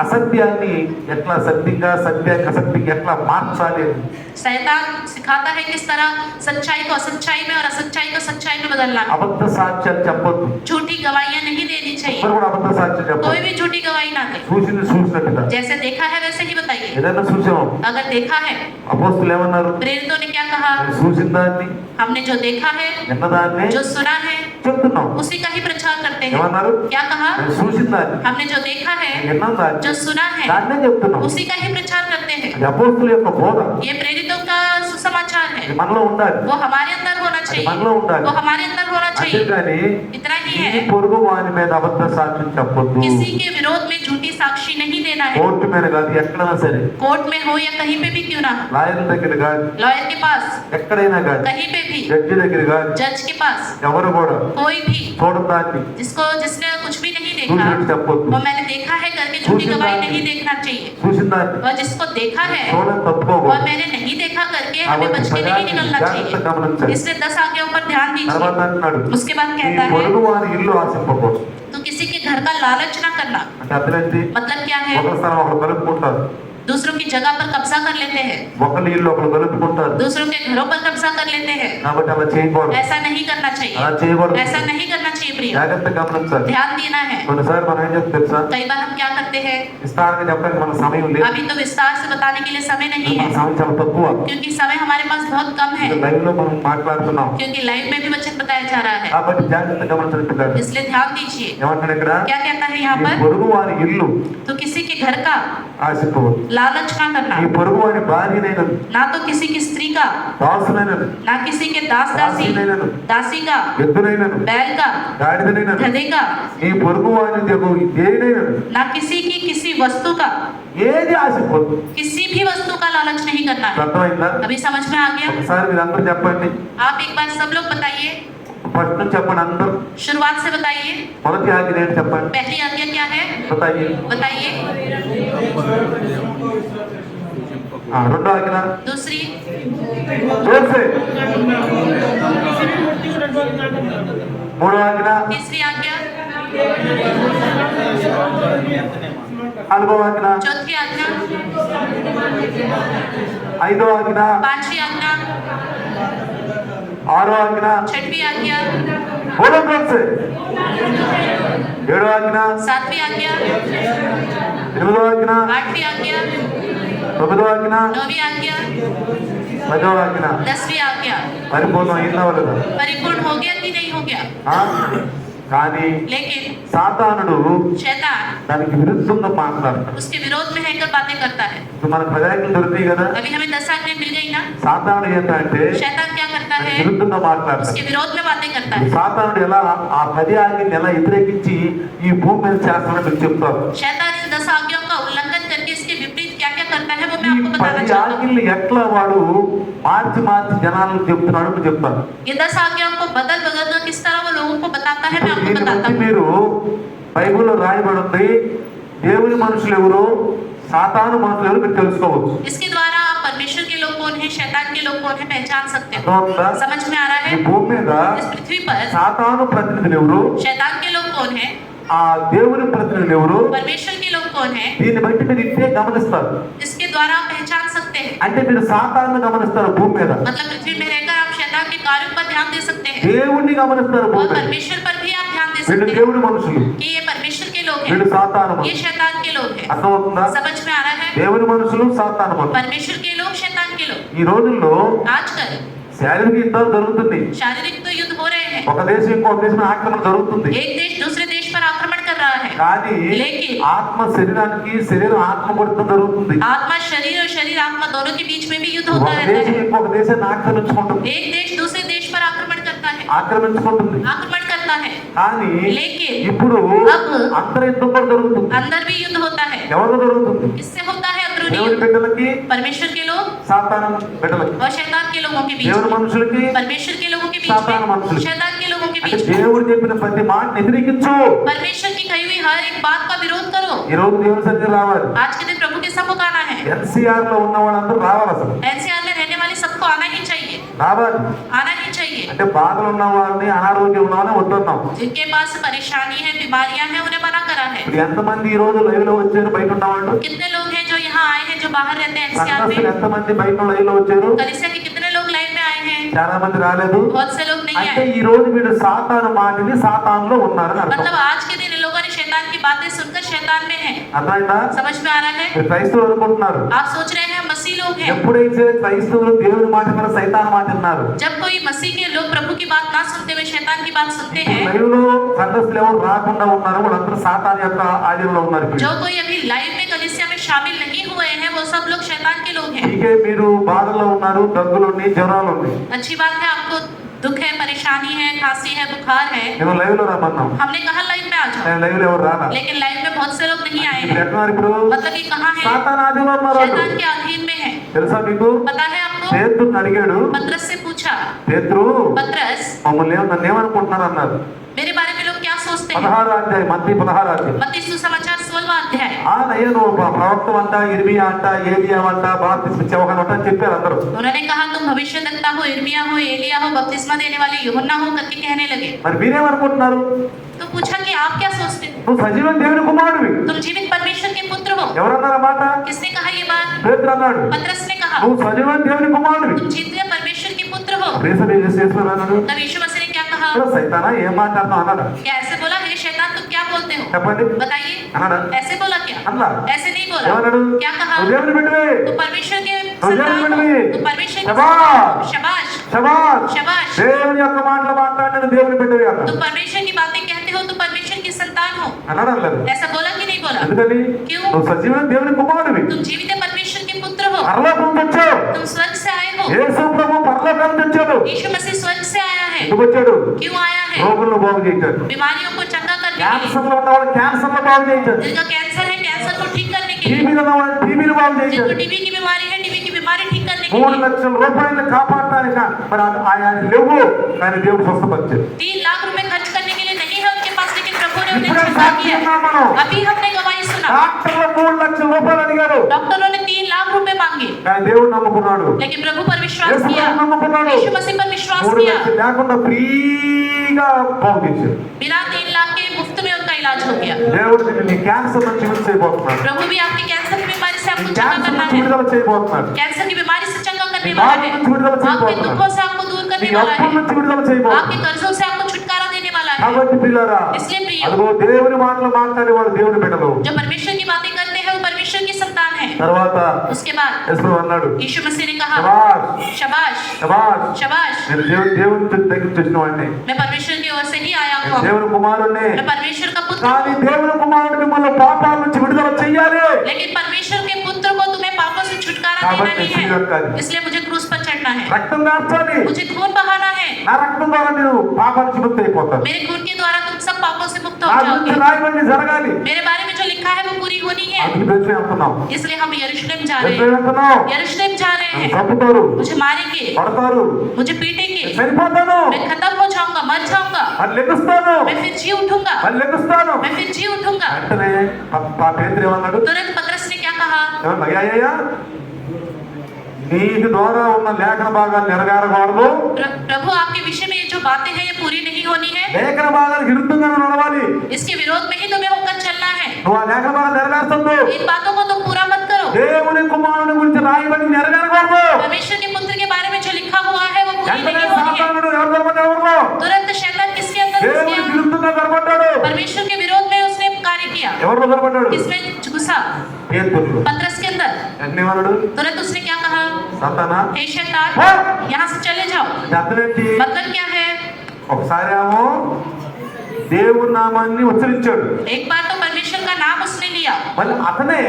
అసత్యాన్ని ఎట్లా సత్యంగా, సత్యాన్ని అసత్యంగా ఎట్లా మార్చాలి అని. शैतान सिखाता है किस तरह सच्चाई को असच्चाई में और असच्चाई को सच्चाई में बदलना है। అబద్ధ సాక్ష్యాలు చెప్పొద్దు. झूठी गवाहियां नहीं देनी चाहिए, ఎవరు కూడా అబద్ధ సాక్ష్యం చెప్పొద్దు. कोई भी झूठी गवाही ना दे। చూసింది చూసినట్టుగా. जैसे देखा है वैसे ही बताइए। ఏదైనా చూసాం. अगर देखा है, అపోస్తులు ఏమన్నారు? प्रेरितों ने क्या कहा? చూసిన దాన్ని, हमने जो देखा है, విన్నదాన్ని जो सुना है, చెప్తున్నాం. उसी का ही प्रचार करते हैं। ఏమన్నారు? क्या कहा? చూసిన దాన్ని, हमने जो देखा है, విన్న దాన్ని, जो सुना है, దాన్నే చెప్తున్నాం. उसी का ही प्रचार करते हैं। అది అపోస్తుల యొక్క బోధ. ये प्रेरितों का सुसमाचार అది है, మనలో ఉండాలి. वो हमारे अंदर होना అది चाहिए, మనలో ఉండాలి. वो हमारे अंदर होना चाहिए। అంతేగాని इतना ही నీ है, పొరుగు వాని మీద అబద్ధ సాక్ష్యం చెప్పొద్దు. किसी के विरोध में झूठी साक्षी साक्षी नहीं देना है, కోర్టు మీద కాదు ఎక్కడైనా సరే, कोर्ट में हो या कहीं पे भी क्यों ना, లాయర్ దగ్గర కాదు लॉयर के पास, ఎక్కడైనా కాదు, कहीं पे भी, జడ్జి దగ్గర కాదు, जज के पास, ఎవరు కూడా कोई भी చూడదాన్ని जिसने कुछ भी नहीं देखा చూసినట్టు చెప్పొద్దు, वो मैंने देखा है करके झूठी गवाही नहीं देखना चाहिए, చూసిన దాన్ని और जिसको देखा है చూడని और తప్పుకోకూడదు. मैंने नहीं देखा करके हमें కాబట్టి बच के नहीं निकलना జాగ్రత్త चाहिए। గమనించాలి. इसलिए 10 आज्ञाओं पर ध्यान తర్వాత दीजिए। అంటున్నాడు, उसके बाद నీ कहता है పొరుగు వారి ఇల్లు ఆశింపకూడదు. तो किसी के घर का लालच ना करना। అంటే అర్థమేంటి? मतलब क्या है, ఒక స్థలం ఒకరు కలుపుకుంటారు, दूसरों की जगह पर कब्जा कर लेते हैं, ఒకరి ఇల్లు ఒకరు కలుపుకుంటారు. दूसरों के घरों पर कब्जा कर लेते हैं। కాబట్టి అలా చేయకూడదు, ऐसा नहीं करना అలా चाहिए, చేయకూడదు. ऐसा नहीं करना चाहिए प्रिय, జాగ్రత్త గమనించాలి. ध्यान देना है। కొన్నిసార్లు మనం ఏం చెప్తే తెలుసా, कई बार हम क्या करते हैं, విస్తారంగా చెప్పడానికి మన సమయం లేదు, अभी तो विस्तार से बताने के लिए समय नहीं మన है, సమయం చాలా తక్కువ. क्योंकि समय हमारे पास बहुत कम है, లైవ్ లో మనం మాట్లాడుతున్నాం क्योंकि लाइव में भी वचन बताया जा रहा है। కాబట్టి జాగ్రత్త గమనించాలి. इसलिए ध्यान दीजिए। ఏమంటాడు ఇక్కడ, क्या कहता है यहाँ నీ पर, పొరుగు వారి ఇల్లు तो किसी के घर का ఆశింపవద్దు. लालच ना करना, నీ పొరుగు వారి భార్యనైనను, ना तो किसी की स्त्री का, దాసునైనను, ना किसी के दास दासी, దాసినైనను, दासी का, ఎద్దునైనను, बैल का, గాడిదనైనను, गधे का, నీ పొరుగు వారి దేనినైనను ना किसी की किसी वस्तु का, ఏది ఆశింపవద్దు. किसी भी वस्तु का लालच नहीं करना है। అర్థమైందా? अभी समझ में आ गया? ఒకసారి మీరు అందరూ చెప్పండి, आप एक बार सब लोग बताइए, ఫస్ట్ నుంచి చెప్పండి అందరూ. शुरुआत से बताइए। మొదటి ఆజ్ఞ ఏంటి చెప్పండి, पहली आज्ञा क्या है, बताइए. बताइए। రెండో ఆజ్ఞ दूसरी, జోర్సే. మూడో ఆజ్ఞ, तीसरी आज्ञा, నాలుగో ఆజ్ఞ, चौथी आज्ञा, ఐదో ఆజ్ఞ, पांचवी आज्ञा, ఆరో ఆజ్ఞ, छठवीं आज्ञा, బోలో జోర్సే. ఏడో ఆజ్ఞ, सातवीं आज्ञा, ఎనిమిదో ఆజ్ఞ, आठवीं आज्ञा, తొమ్మిదో ఆజ్ఞ, नौवीं आज्ञा, పదో ఆజ్ఞ. 10वीं आज्ञा। పరిపూర్ణం అయిందా లేదా? परिपूर्ण हो गया कि नहीं हो गया? ఆ? కానీ लेकिन సాతానుడు शैतान దానికి విరుద్ధంగా మాట్లాడతాడు. उसके विरोध में रहकर बातें करता है। ఇప్పుడు మనకు పదార్థాలు దొరుకుతాయి కదా, अभी हमें 10 आज्ञा मिल गई ना। సాతానుడు ఏంటంటే शैतान क्या करता है, విరుద్ధంగా మాట్లాడతాడు. उसके विरोध में बातें करता है। సాతానుడు ఎలా ఆ 10 ఆజ్ఞల్ని ఎలా వ్యతిరేకించి ఈ భూమి మీద చేస్తాడో మీకు చెప్తారు. शैतान इन 10 आज्ञाओं का उल्लंघन करके इसके विपरीत क्या क्या करता है वो मैं ఈ आपको बताना 10 चाहता हूँ। ఆజ్ఞల్ని ఎట్లా వాడు మార్చి మార్చి జనాలకు చెప్తున్నాడు మీకు చెప్తాను. ये 10 आज्ञाओं को बदल बदल कर किस तरह वो लोगों को बताता है मैं आपको దీన్ని बताता బట్టి हूँ। మీరు బైబిల్లో రాయబడి ఉంది, దేవుని మనుషులు ఎవరు, సాతాను మనుషులు ఎవరు మీరు తెలుసుకోవచ్చు. इसके द्वारा आप परमेश्वर के लोग कौन है, शैतान के लोग कौन है पहचान सकते हो। అర్థమవుతుందా? समझ में आ रहा ఈ है? భూమి మీద इस पृथ्वी पर సాతాను ప్రతినిధులు ఎవరు, शैतान के लोग कौन है, ఆ దేవుని ప్రతినిధులు ఎవరు, परमेश्वर के लोग कौन है, దీన్ని బట్టి మీరు ఇట్టే గమనిస్తారు. इसके द्वारा आप पहचान सकते हैं। అంటే మీరు సాతాను గమనిస్తారు భూమి మీద, मतलब पृथ्वी में रहकर आप शैतान के कार्यों पर ध्यान दे सकते हैं దేవుణ్ణి గమనిస్తారు और భూమి మీద. परमेश्वर पर भी आप ध्यान दे వీళ్ళు सकते हैं దేవుని మనుషులు, कि ये परमेश्वर के लोग వీళ్ళు हैं, సాతాను ये మనుషులు. शैतान के लोग हैं। అర్థమవుతుందా? समझ में आ रहा है? దేవుని మనుషులు సాతాను మనుషులు. परमेश्वर के लोग, शैतान के लोग। ఈ రోజుల్లో आजकल శారీరక యుద్ధాలు జరుగుతుంది. शारीरिक तो युद्ध हो रहे हैं, ఒక దేశం ఇంకో దేశం ఆక్రమణ జరుగుతుంది. एक देश दूसरे देश पर आक्रमण कर रहा है, కానీ लेकिन ఆత్మ శరీరానికి, శరీరం ఆత్మ కొడుతూ జరుగుతుంది. आत्मा शरीर और शरीर आत्मा दोनों के बीच में भी युद्ध ఒక होता रहता దేశం है। ఇంకొక దేశాన్ని ఆక్రమించుకుంటుంది, एक देश दूसरे देश पर आक्रमण करता है, ఆక్రమించుకుంటుంది. आक्रमण करता है, కానీ लेकिन ఇప్పుడు अब అంతర యుద్ధం కూడా జరుగుతుంది. अंदर भी युद्ध होता है। ఎవరు జరుగుతుంది? किससे होता है अंदरूनी దేవుని युद्ध? బిడ్డలకి, परमेश्वर के लोग సాతాను బిడ్డలకి. और शैतान के लोगों के बीच దేవుని में, మనుషులకి, परमेश्वर के लोगों के बीच सातान में, मनुष्य। शैतान के लोगों के అంటే बीच में। దేవుడు చెప్పిన ప్రతి మాట వ్యతిరేకించు. परमेश्वर की कही हुई हर एक बात का विरोध करो। ఈ రోజు దేవుని సన్నిధికి రావాలి. आज के दिन प्रभु के सम्मुख आना है। ఎన్సీఆర్ లో ఉన్న వాళ్ళందరూ రావాలి. అసలు एनसीआर में रहने वाले सबको आना ही चाहिए, రావాలి. आना ही चाहिए। అంటే బాధలు ఉన్న వాళ్ళని, అనారోగ్యం ఉన్న వాళ్ళని వద్దన్నాం. जिनके पास परेशानी है, बीमारियां हैं, उन्हें मना करा है। ఇప్పుడు ఎంతమంది ఈ రోజు లైవ్ లో వచ్చారు బయట ఉన్నవాళ్ళు? कितने लोग हैं जो यहाँ आए हैं, जो बाहर रहते हैं एनसीआर సంఘస్థులు में? ఎంతమంది బయట లైవ్ లో వచ్చారు? कलीसिया के कितने लोग लाइन में आए हैं? చాలా మంది రాలేదు. बहुत से लोग नहीं అంటే आए। ఈ రోజు మీరు సాతాను మాటిని సాతానులో ఉన్నారని అర్థం. मतलब आज के दिन इन लोगों ने शैतान की बातें सुनकर शैतान में है। అర్థమైందా? समझ में आ रहा है? మీరు క్రైస్తవులు అనుకుంటున్నారు. आप सोच रहे हैं मसीह लोग हैं। ఎప్పుడైతే క్రైస్తవులు దేవుని మాట మీద సైతాన్ మాట విన్నారు, जब कोई मसीह के लोग प्रभु की बात ना सुनते हुए शैतान की बात सुनते हैं, లైవ్ లో సంఘస్థులు ఎవరు రాకుండా ఉన్నారు, వాళ్ళందరూ సాతాన్ యొక్క ఆధీనంలో ఉన్నారు. ఇప్పుడు जो कोई अभी लाइव में कलीसिया में शामिल नहीं हुए हैं, वो सब लोग शैतान के लोग हैं। ఇంకే మీరు బాధల్లో ఉన్నారు, దగ్గులు ఉన్నాయి, జ్వరాలు ఉన్నాయి. अच्छी बात है, आपको दुख है, परेशानी है, खांसी है, बुखार है। నేను లైవ్ లో రమ్మన్నాం, हमने कहा लाइव में आ जाओ, నేను లైవ్ లో ఎవరు రానా? लेकिन लाइव में बहुत से लोग नहीं आए ఇప్పుడు हैं। ఎట్లున్నారు ఇప్పుడు मतलब ये कहाँ है? సాతాన్ ఆధీనంలో ఉన్నారు వాళ్ళు. शैतान के अधीन में है। తెలుసా మీకు? पता है आपको? పేతురుని అడిగాడు, पतरस से पूछा, పేతురు पतरस మమ్మల్ని నన్ను ఏమనుకుంటున్నారు అన్నారు. मेरे बारे में लोग क्या सोचते हैं? 16 అధ్యాయం, మత్తయి 16 అధ్యాయం. मत्ती सुसमाचार 16वां अध्याय। నయ్య నువ్వు ప్రవక్త అంట, ఇర్మియా అంట, ఏలియా అంట, బాప్తిస్మ ఇచ్చేవాడు అంట అని చెప్పారు అందరూ. उन्होंने कहा तुम भविष्यद्वक्ता हो, इर्मिया हो, एलिया हो, बपतिस्मा देने वाले यूहन्ना हो करके कहने लगे। మరి మీరేమనుకుంటున్నారు? तो पूछा कि आप क्या सोचते हो? నువ్వు సజీవన్ దేవుని కుమారుడివి. तुम जीवित परमेश्वर के पुत्र हो। ఎవరన్నారు ఆ మాట? किसने कहा ये बात? పేతురు అన్నాడు, पतरस ने कहा నువ్వు సజీవన్ దేవుని కుమారుడివి. तुम जीवित परमेश्वर के पुत्र हो। అన్నాడు. तब यीशु मसीह ने क्या कहा? సైతానా ఏం మాట్లాడుతున్నావు అన్నాడు. क्या ऐसे बोला, हे शैतान तुम क्या बोलते हो? చెప్పండి बताइए। అన్నాడా? ऐसे बोला क्या? అన్నా ऐसे नहीं बोला। ఏమన్నాడు? क्या कहा? నువ్వు దేవుని బిడ్డవే. तो परमेश्वर के నువ్వు దేవుని संतान బిడ్డవే. हो। तो परमेश्वर के శబాష్. संतान हो। शाबाश శబాష్. शाबाश। దేవుని యొక్క మాటలు మాట్లాడిన దేవుని బిడ్డవే అన్నాడు. तुम परमेश्वर की बातें कहते हो तो परमेश्वर की संतान हो। అన్నాడు అనలేదు. ऐसा बोला कि नहीं बोला? ఎందుకని? क्यों? నువ్వు సజీవన్ దేవుని కుమారుడివి. तुम जीवित परमेश्वर के पुत्र हो। పరలోకం నుంచి వచ్చావు. तुम स्वर्ग से आए हो। యేసు ప్రభు పరలోకం నుంచి వచ్చాడు. यीशु मसीह स्वर्ग से आया है। ఎందుకు వచ్చాడు? क्यों आया है? రోగులను బాగు చేయించాడు. बीमारियों को चंगा करने के लिए। క్యాన్సర్ లో ఉన్నవాడు క్యాన్సర్ లో బాగు చేయించాడు. जिनका कैंसर है कैंसर को ठीक करने के लिए। టీబీలో ఉన్నవాడు టీబీని బాగు जिनको చేయించాడు. टीबी की बीमारी है टीबी की बीमारी ठीक करने के 3 लिए। లక్షల రూపాయలు కాపాడటానికి మరి ఆయన లేవు, కానీ దేవుడు స్వస్థపరిచాడు. 3 लाख रुपए खर्च करने के लिए नहीं है उनके पास, लेकिन प्रभु ने उन्हें ఇప్పుడే चंगा किया। సాక్షి మనం. अभी हमने गवाही सुना। డాక్టర్లు 3 లక్షల రూపాయలు అడిగారు, डॉक्टरों ने 3 लाख रुपए मांगे, కానీ దేవుడు నమ్ముకున్నాడు. लेकिन प्रभु पर विश्वास యేసు किया। ప్రభువు నమ్ముకున్నాడు. यीशु मसीह पर विश्वास 3 किया। లక్షలు లేకుండా ఫ్రీగా బాగు చేశాడు. बिना 3 लाख के मुफ्त में उनका इलाज हो गया। దేవుడు నీ క్యాన్సర్ నుంచి విడుదల చేయబోతున్నాడు. प्रभु भी आपकी कैंसर की बीमारी से నీ आपको चंगा క్యాన్సర్ करना నుంచి है। విడుదల చేయబోతున్నాడు. कैंसर की बीमारी से चंगा करने నీ वाला బాధ है। నుంచి విడుదల आपके చేయబోతున్నాడు. दुखों से आपको दूर నీ करने वाला అప్పుల है। నుంచి విడుదల చేయబోతున్నాడు. आपके कर्जों से आपको छुटकारा देने वाला है। కాబట్టి పిల్లరా, इसलिए प्रियो, అదిగో దేవుని మాటలు మాట్లాడే వాడు దేవుని బిడ్డలు. जो परमेश्वर की बातें करते हैं वो परमेश्वर की संतान है। తర్వాత उसके बाद యేసు ప్రభు అన్నాడు, यीशु मसीह ने कहा శబాష్ शाबाश శబాష్, शाबाश, నేను దేవుని దగ్గర నుంచి వచ్చిన వాడిని, मैं परमेश्वर की ओर से ही आया నేను हूँ। దేవుని కుమారుడిని. मैं परमेश्वर का पुत्र కానీ हूँ। దేవుని కుమారుడు మిమ్మల్ని పాపాల నుంచి విడుదల చెయ్యాలి. लेकिन परमेश्वर के पुत्र को तुम्हें पापों से छुटकारा देना కాబట్టి नहीं శిలువ ఎక్కాలి. है, इसलिए मुझे क्रूस पर चढ़ना है, రక్తం కార్చాలి. मुझे खून बहाना है। నా రక్తం ద్వారా నేను పాపాల నుంచి ముక్తి అయిపోతాను. मेरे खून के द्वारा तुम सब पापों से मुक्त నా हो గురించి जाओगे। రాయబడి జరగాలి. मेरे बारे में जो लिखा है वो पूरी होनी है, అందుకు బెత్లెహేం వెళ్తున్నాం. इसलिए हम यरूशलेम जा रहे బెత్లెహేం हैं। వెళ్తున్నాం. यरूशलेम जा रहे నన్ను हैं। చంపుతారు, मुझे मारेंगे, కొడతారు, मुझे पीटेंगे, చనిపోతాను, मैं खत्म हो जाऊंगा, मर जाऊंगा, మళ్ళీ లెగుస్తాను, मैं फिर जी उठूंगा, మళ్ళీ లెగుస్తాను. मैं फिर जी उठूंगा। వెంటనే పేతురు ఏమన్నాడు? तुरंत पतरस ने क्या कहा? ఏమన్నా, అయ్యా నీటి ద్వారా ఉన్న లేఖన భాగాలు నెరవేరకూడదు. प्रभु आपके विषय में ये जो बातें हैं ये पूरी नहीं होनी है, లేఖన భాగాలకు విరుద్ధంగా నువ్వు నడవాలి. इसके विरोध में ही तुम्हें होकर चलना है। నువ్వు ఆ లేఖన భాగాలు నెరవేర్చొద్దు. इन बातों को तुम पूरा मत करो। దేవుని కుమారుని గురించి రాయబడి నెరవేరకూడదు. परमेश्वर के पुत्र के बारे में जो लिखा हुआ है वो पूरी వెంటనే नहीं होनी है। సాతానుడు ఎవరు కనబడ్డాడు? तुरंत शैतान किसके अंदर घुस దేవుని गया? విరుద్ధంగా కనబడ్డాడు. परमेश्वर के विरोध में उसने कार्य किया। ఎవరు కనబడ్డాడు? किसमें घुसा? పేతురు. पतरस के अंदर। ఎన్నేమన్నాడు? तुरंत उसने क्या कहा? సాతానా, हे शैतान, हाँ। यहाँ से चले जाओ। అర్థమేంటి? मतलब क्या है? ఒకసారి ఏమో దేవుని నామాన్ని ఉచ్చరించాడు, एक बार तो परमेश्वर का नाम उसने लिया, మళ్ళీ అతనే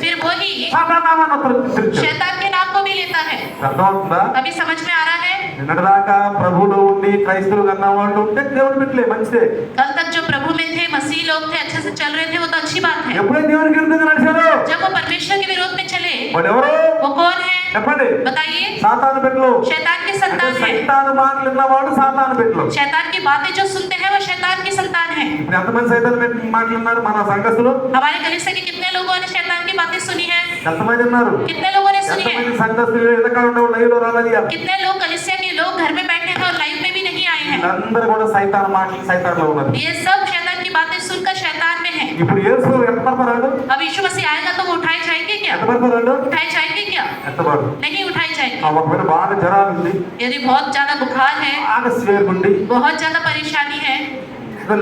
फिर वही సాతాన్ నామాన్ని ఉచ్చరించాడు. शैतान के नाम को भी लेता है। అర్థమవుతుందా? अभी समझ में आ रहा है? నిన్నటిదాకా ప్రభువులో ఉండి క్రైస్తవులు కన్నా వాళ్ళు ఉంటే దేవుని బిడ్డలే, మంచిదే. कल तक जो प्रभु में थे, मसीह लोग थे, अच्छे से चल रहे थे, वो तो अच्छी बात है। ఎప్పుడైతే దేవునికి విరుద్ధంగా నడిచారో जब वो परमेश्वर के विरोध में चले, వాడు ఎవరు? वो कौन है? చెప్పండి. बताइए। సాతాను బిడ్డలు. शैतान की అంటే संतान है। సైతాను మాటలు విన్నవాడు సాతాను బిడ్డలు. शैतान की बातें जो सुनते हैं वो शैतान की संतान है। ఇప్పుడు ఎంతమంది సైతాను మాటలు ఉన్నారు మన సంఘస్థులు? हमारे कलीसिया के कितने लोगों ने शैतान की बातें सुनी है? ఎంతమంది ఉన్నారు? कितने लोगों ने सुनी है? ఎంతమంది సంఘస్థులు ఎదకాల ఉండవు లైవ్ లో రావాలి? कितने लोग कलीसिया के लोग घर में बैठे हैं और लाइव में भी नहीं आए हैं? వీళ్ళందరూ కూడా సైతాను మాటలు సైతాన్లో ఉన్నారు. ये सब शैतान की बातें सुनकर शैतान में है। ఇప్పుడు యేసు ఎంత పడతాడు? अब यीशु मसीह आएगा तो वो उठाए जाएंगे क्या? ఎంత పడతాడు? उठाए जाएंगे क्या? ఎంత పడు? नहीं उठाए जाएंगे। ఒకవేళ బాగా జ్వరాలు ఉంది, यदि बहुत ज्यादा बुखार है, బాగా స్వేర్గుండి, बहुत ज्यादा परेशानी है,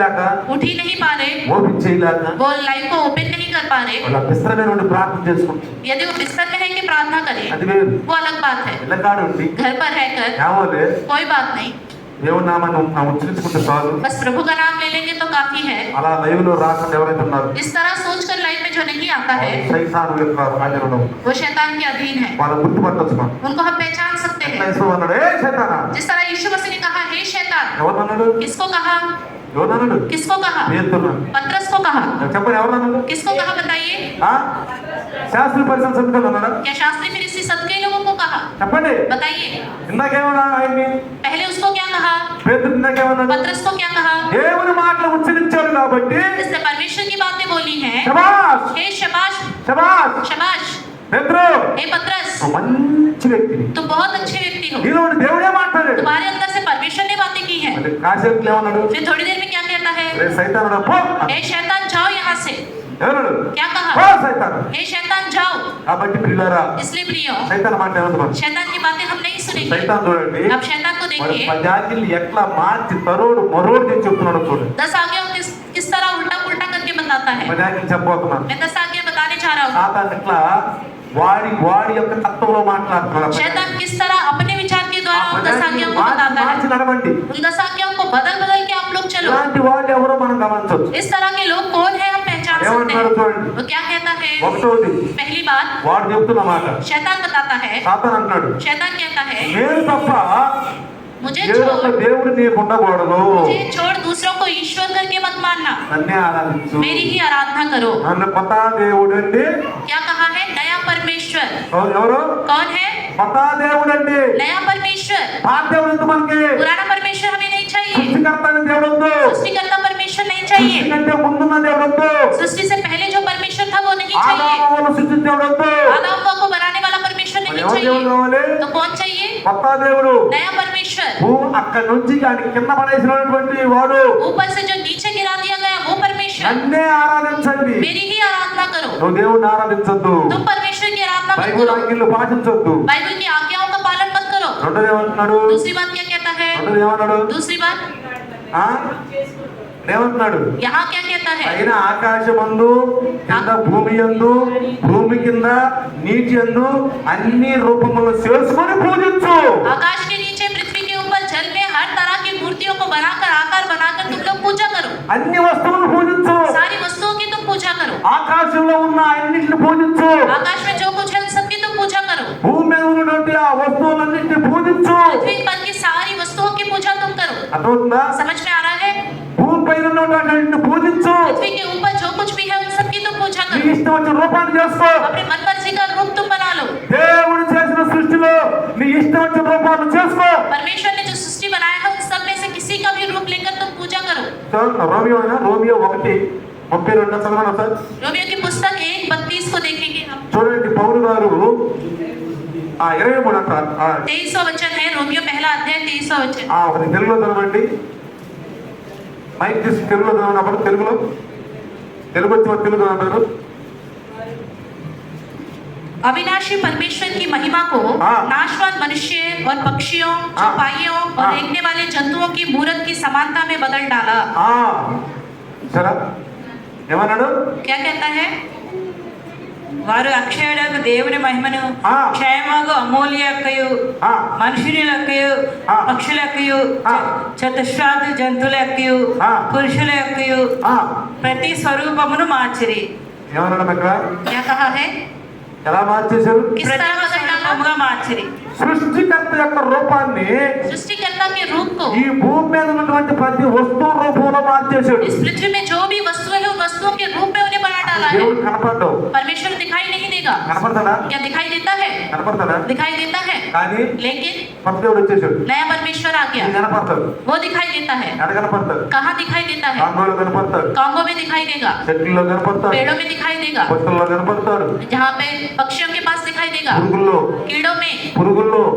లేక उठ ही नहीं पा रहे, ఓపిక చేయలేక वो लाइव को ओपन नहीं कर पा रहे, వాళ్ళ బిస్తరమైన ఉండి ప్రార్థన చేసుకుంటారు. यदि वो बिस्तर में है कि प्रार्थना करे, అది వేరు. वो अलग बात है। ఇళ్ళకాడు ఉండి घर पर रहकर ఏమోలే कोई बात नहीं, దేవుని నామాన్ని ఉచ్చరించుకుంటే చాలు. बस प्रभु का नाम ले लेंगे तो काफी है। అలా లైవ్ లో రాకుండా ఎవరైతే ఉన్నారు इस तरह सोचकर लाइफ में जो नहीं आता है సైతాను యొక్క ఆధీనంలో वो शैतान के अधीन है। వాళ్ళ గుర్తుపట్టొచ్చు మనం. उनको हम पहचान सकते ఎట్లా हैं। యేసు అన్నాడు, ఏ సైతానా. जिस तरह यीशु मसीह ने कहा हे शैतान, ఎవరన్నాడు? किसको कहा? ఎవరన్నాడు? किसको कहा? పేతురున్నాడు. पतरस को कहा। చెప్పండి ఎవరన్నాడు? किसको कहा बताइए? ఆ? శాస్త్రి పరిసర సభ్యులు అన్నాడా? क्या शास्त्री फरीसी सबके लोगों को कहा? చెప్పండి. बताइए। ఇందాకేమన్నా ఆయన్ని? पहले उसको क्या कहा? పేతురు ఇందాకేమన్నాడు? पतरस को क्या कहा? దేవుని మాటలు ఉచ్చరించాడు కాబట్టి इसने परमेश्वर की बातें बोली हैं। శబాష్ हे शबाश, శబాష్. शबाश। పేతురు हे पतरस, నువ్వు మంచి వ్యక్తివి. तुम बहुत अच्छे व्यक्ति हो। నీలో దేవుడే మాట్లాడాడు. तुम्हारे अंदर से परमेश्वर ने बातें की है। అంటే కాసేపు ఏమన్నాడు? फिर थोड़ी देर में क्या कहता है? రే సైతానుడా పో. हे शैतान जाओ यहाँ से। ఎవరన్నాడు? क्या कहा? పో సైతాను. हे शैतान जाओ। కాబట్టి ప్రియులారా इसलिए प्रियो, సైతాన్ మాట ఏమన్నా మనం? शैतान की बातें हम नहीं सुनेंगे। సైతాన్ చూడండి अब शैतान को వాడు देखिए, ప్రజాకిల్ని ఎట్లా మార్చి తరోడు మరోడు చేసి చెప్తున్నాడు చూడండి. 10 आज्ञाओं को किस तरह उल्टा पुल्टा करके बताता है। ప్రజాకిల్ని చెప్పబోతున్నాను. मैं 10 आज्ञा बताने जा रहा हूँ। సాతాన్ ఎట్లా వాడి యొక్క తత్వంలో మాట్లాడుతున్నాడు. शैतान किस तरह अपने विचार के द्वारा उन 10 आज्ञाओं को बताता మార్చి है। నడవండి. उन 10 आज्ञाओं को बदल बदल के आप लोग चलो। ఇలాంటి వాళ్ళు ఎవరో మనం గమనించవచ్చు. इस तरह के लोग कौन है हम पहचान सकते ఏమంటాడు हैं। చూడండి. वो क्या कहता है? ఒకటోది पहली बात, వాడు చెప్తున్న మాట. शैतान बताता है, సాతాన్ అంటున్నాడు, शैतान कहता है నేను తప్ప मुझे ఏదొక छोड़, దేవుడు నీకు ఉండకూడదు. मुझे छोड़ दूसरों को ईश्वर करके मत मानना, నన్నే ఆరాధించు. मेरी ही आराधना करो। నన్ను కొత్త దేవుడు అండి. क्या कहा है? नया परमेश्वर। ఎవరు? कौन है? కొత్త దేవుడు అండి. नया परमेश्वर। పాత దేవుడు ఎందుకు మనకి? पुराना परमेश्वर हमें नहीं चाहिए। సృష్టికర్త అనే దేవుడు వద్దు. सृष्टिकर्ता परमेश्वर नहीं సృష్టి चाहिए। కంటే ముందున్న దేవుడు వద్దు. सृष्टि से पहले जो परमेश्वर था वो नहीं चाहिए। ఆదామును సృష్టించిన దేవుడు వద్దు. आदम हव्वा को बनाने वाला परमेश्वर మరి नहीं ఎవరు దేవుడు चाहिए। కావాలి? तो कौन चाहिए? కొత్త దేవుడు. नया परमेश्वर। అక్కడి నుంచి ఆయన కింద పడేసినటువంటి వాడు. ऊपर से जो नीचे गिरा दिया गया वो परमेश्वर। నన్నే ఆరాధించండి. मेरी ही आराधना करो। నువ్వు దేవుడిని ఆరాధించొద్దు. तुम परमेश्वर की आराधना मत బైబిల్ करो। ఆజ్ఞలు పాటించొద్దు. बाइबल की आज्ञाओं का पालन मत करो। రెండోది ఏమంటున్నాడు? दूसरी बात क्या कहता है? రెండోది ఏమన్నాడు? दूसरी बात ఆ? ఏమంటున్నాడు? यहाँ क्या कहता है? పైన ఆకాశమందు కింద భూమి యందు భూమి కింద నీటి యందు అన్ని రూపములు చేసుకొని పూజించు. आकाश के नीचे, पृथ्वी के ऊपर, जल में हर तरह की मूर्तियों को बनाकर, आकार बनाकर तुम लोग पूजा करो। అన్ని వస్తువులు పూజించు. सारी वस्तुओं की तुम पूजा करो। ఆకాశంలో ఉన్న అన్నిటిని పూజించు. आकाश में जो कुछ है उन सबकी तुम पूजा करो। భూమి మీద ఉన్నటువంటి ఆ వస్తువులన్నింటినీ పూజించు. पृथ्वी पर की सारी वस्तुओं की पूजा तुम करो। అర్థమవుతుందా? समझ में आ रहा है? భూమి పైన ఉన్నటువంటి పూజించు. पृथ्वी के ऊपर जो कुछ भी है उन सबकी तुम पूजा నీ करो। ఇష్టం వచ్చిన రూపాన్ని చేసుకో. अपने मन मर्जी का रूप तुम बना लो। దేవుడు చేసిన సృష్టిలో నీ ఇష్టం వచ్చిన రూపాన్ని చేసుకో. परमेश्वर ने जो सृष्टि बनाया है उन सब में से किसी का भी रूप लेकर तुम पूजा करो। Romeo 1:32 చదవనా sir? रोमियो की पुस्तक 1:32 को देखेंगे हम। చూడండి పౌలు గారు 23 అంటారు. 23वां वचन है, रोमियो पहला अध्याय 23वां वचन। ఒకటి తెలుగులో చదవండి. మైక్ తీసి తెలుగులో చదవనప్పుడు తెలుగు వచ్చి తెలుగు అంటారు. अविनाशी परमेश्वर की महिमा को हाँ। नाशवान मनुष्य और पक्षियों, चौपाइयों और हाँ। रेंगने वाले जंतुओं की मूरत की समानता में बदल डाला। సరే ఏమన్నాడు? क्या कहता है? వారు అక్షయుడకు దేవుని మహిమను ఆ. క్షయమగు అమూల్య యొక్కయు ఆ. మనుషుని యొక్కయు ఆ. పక్షుల యొక్కయు ఆ. చతుష్పాది జంతువుల యొక్కయు ఆ. పురుషుల యొక్కయు ఆ, ప్రతి స్వరూపమును మార్చిరి. ఏమన్నాడు ఇక్కడ? क्या कहा है? ఎలా మార్చేశారు? किस ప్రతి तरह बदल डाला? స్వరూపముగా మార్చిరి. సృష్టికర్త యొక్క రూపాన్ని सृष्टिकर्ता के रूप को ఈ భూమి మీద ఉన్నటువంటి ప్రతి వస్తువు రూపంలో మార్చేశాడు. इस पृथ्वी में जो भी वस्तुएं हैं उन वस्तुओं के रूप में उन्हें बना डाला है। దేవుడు కనపడ్డావు. परमेश्वर दिखाई नहीं देगा। కనపడతాడా? क्या दिखाई देता है? కనపడతాడా? दिखाई देता है, కానీ लेकिन కొత్త దేవుడు వచ్చేసాడు. नया परमेश्वर आ गया, కనపడతాడు. वो दिखाई देता है। ఎక్కడ కనపడతాడు? कहाँ दिखाई देता है? కాంగోలో కనపడతాడు. कांगो में दिखाई देगा, చెట్లలో కనపడతాడు. पेड़ों में दिखाई देगा, పశువుల్లో కనపడతాడు. जहाँ पे पक्षियों के पास दिखाई देगा, పురుగుల్లో कीड़ों में,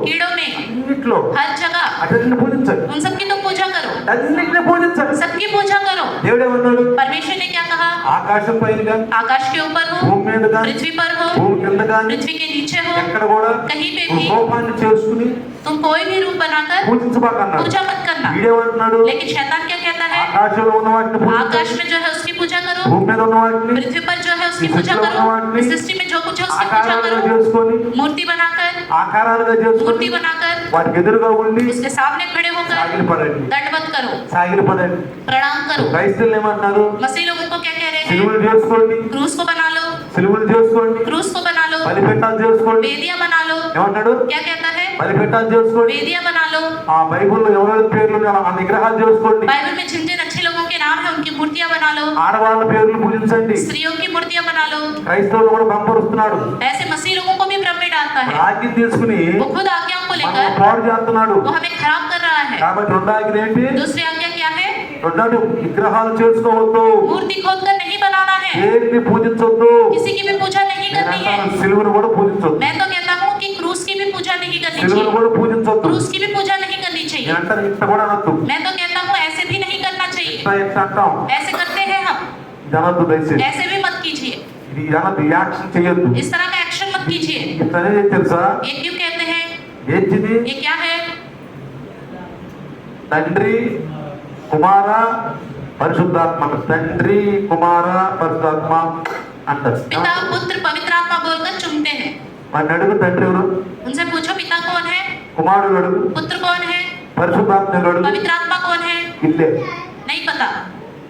कीड़ों में, అన్నిట్లో हर जगह। అన్నిటిని పూజించాడు. उन सबकी तुम पूजा करो, అన్నిటిని పూజించాడు. सबकी पूजा करो। దేవుడు ఏమన్నాడు? परमेश्वर ने क्या कहा? ఆకాశం పైన కానీ आकाश के ऊपर हो, భూమి మీద కానీ पृथ्वी पर हो, భూమి కింద కానీ पृथ्वी के नीचे हो, ఎక్కడ కూడా कहीं पे నువ్వు भी రూపాన్ని చేసుకుని तुम कोई भी रूप बनाकर పూజించబాకన్నాడు. पूजा मत करना। వీడేమంటున్నాడు? लेकिन शैतान क्या कहता है? ఆకాశంలో ఉన్న వాటిని పూజించు. आकाश में जो है उसकी पूजा करो, భూమి మీద ఉన్న వాటిని पृथ्वी पर जो है उसकी इस पूजा सृष्टि करो, में इस सृष्टि में जो कुछ है उसकी पूजा ఆకారాలుగా करो, చేసుకొని मूर्ति बनाकर ఆకారాలుగా చేసుకొని मूर्ति बनाकर వాటికి ఎదురుగా ఉండి उसके सामने खड़े होकर సాగిలపడండి दंडवत करो, సాగిలపడండి. प्रणाम करो। క్రైస్తవులు ఏమంటున్నారు? मसीह लोगों को क्या कह रहे हैं? సిలువలు చేసుకోండి, क्रूस को बना लो, సిలువలు చేసుకోండి, क्रूस को बना लो, బలిపెట్టాలు చేసుకోండి. वेदियां बना लो। ఏమంటాడు? क्या कहता है? బలిపెట్టాలు చేసుకోండి. वेदियां बना लो। ఆ బైబిల్లో ఎవరెవరి పేర్లు ఉన్నాయో ఆ విగ్రహాలు చేసుకోండి. बाइबल में जिन जिन अच्छे लोगों के नाम है उनकी मूर्तियां बना लो, ఆడవాళ్ళ పేర్లు పూజించండి. स्त्रियों की मूर्तियां बना लो। క్రైస్తవులు కూడా పంపరుస్తున్నాడు. ऐसे मसीह लोगों को भी भ्रम में डालता है, ఆజ్ఞ తీసుకుని वो खुद आज्ञाओं को మనం लेकर పాడు చేస్తున్నాడు. वो हमें खराब कर रहा है। కాబట్టి రెండో ఆజ్ఞ ఏంటి? दूसरी आज्ञा क्या है? రెండోది విగ్రహాలు చేసుకోవద్దు, मूर्ति खोद कर नहीं बनाना है, దేన్ని పూజించొద్దు. किसी की भी पूजा नहीं करनी है। నేనంటాను సిలువను కూడా పూజించొద్దు, मैं तो कहता हूँ कि क्रूस की भी पूजा नहीं करनी సిలువను चाहिए, కూడా పూజించొద్దు. क्रूस की भी पूजा नहीं करनी चाहिए। నేనంటాను ఇంత కూడా అనొద్దు, मैं तो कहता हूँ ऐसे भी नहीं करना चाहिए। ఇంత అంటాం. ऐसे करते हैं हम, ఇది అనొద్దు దయచేసి. ऐसे भी मत कीजिए, ఇది అనొద్దు, యాక్షన్ చేయొద్దు. इस तरह का एक्शन मत कीजिए। ఇంత అనేది తెలుసా? ये क्यों कहते हैं? ఏంటిది? ये क्या है? తండ్రి కుమార పరిశుద్ధాత్మ, తండ్రి కుమార పరిశుద్ధాత్మ అంటారు. पिता पुत्र पवित्र आत्मा बोलकर चुनते हैं। వాడిని అడుగు, తండ్రి ఎవరు? उनसे पूछो पिता कौन है, కుమారుడు అడుగు, पुत्र कौन है, పరిశుద్ధాత్మ అడుగు. पवित्र आत्मा कौन है? ఇల్లే नहीं पता।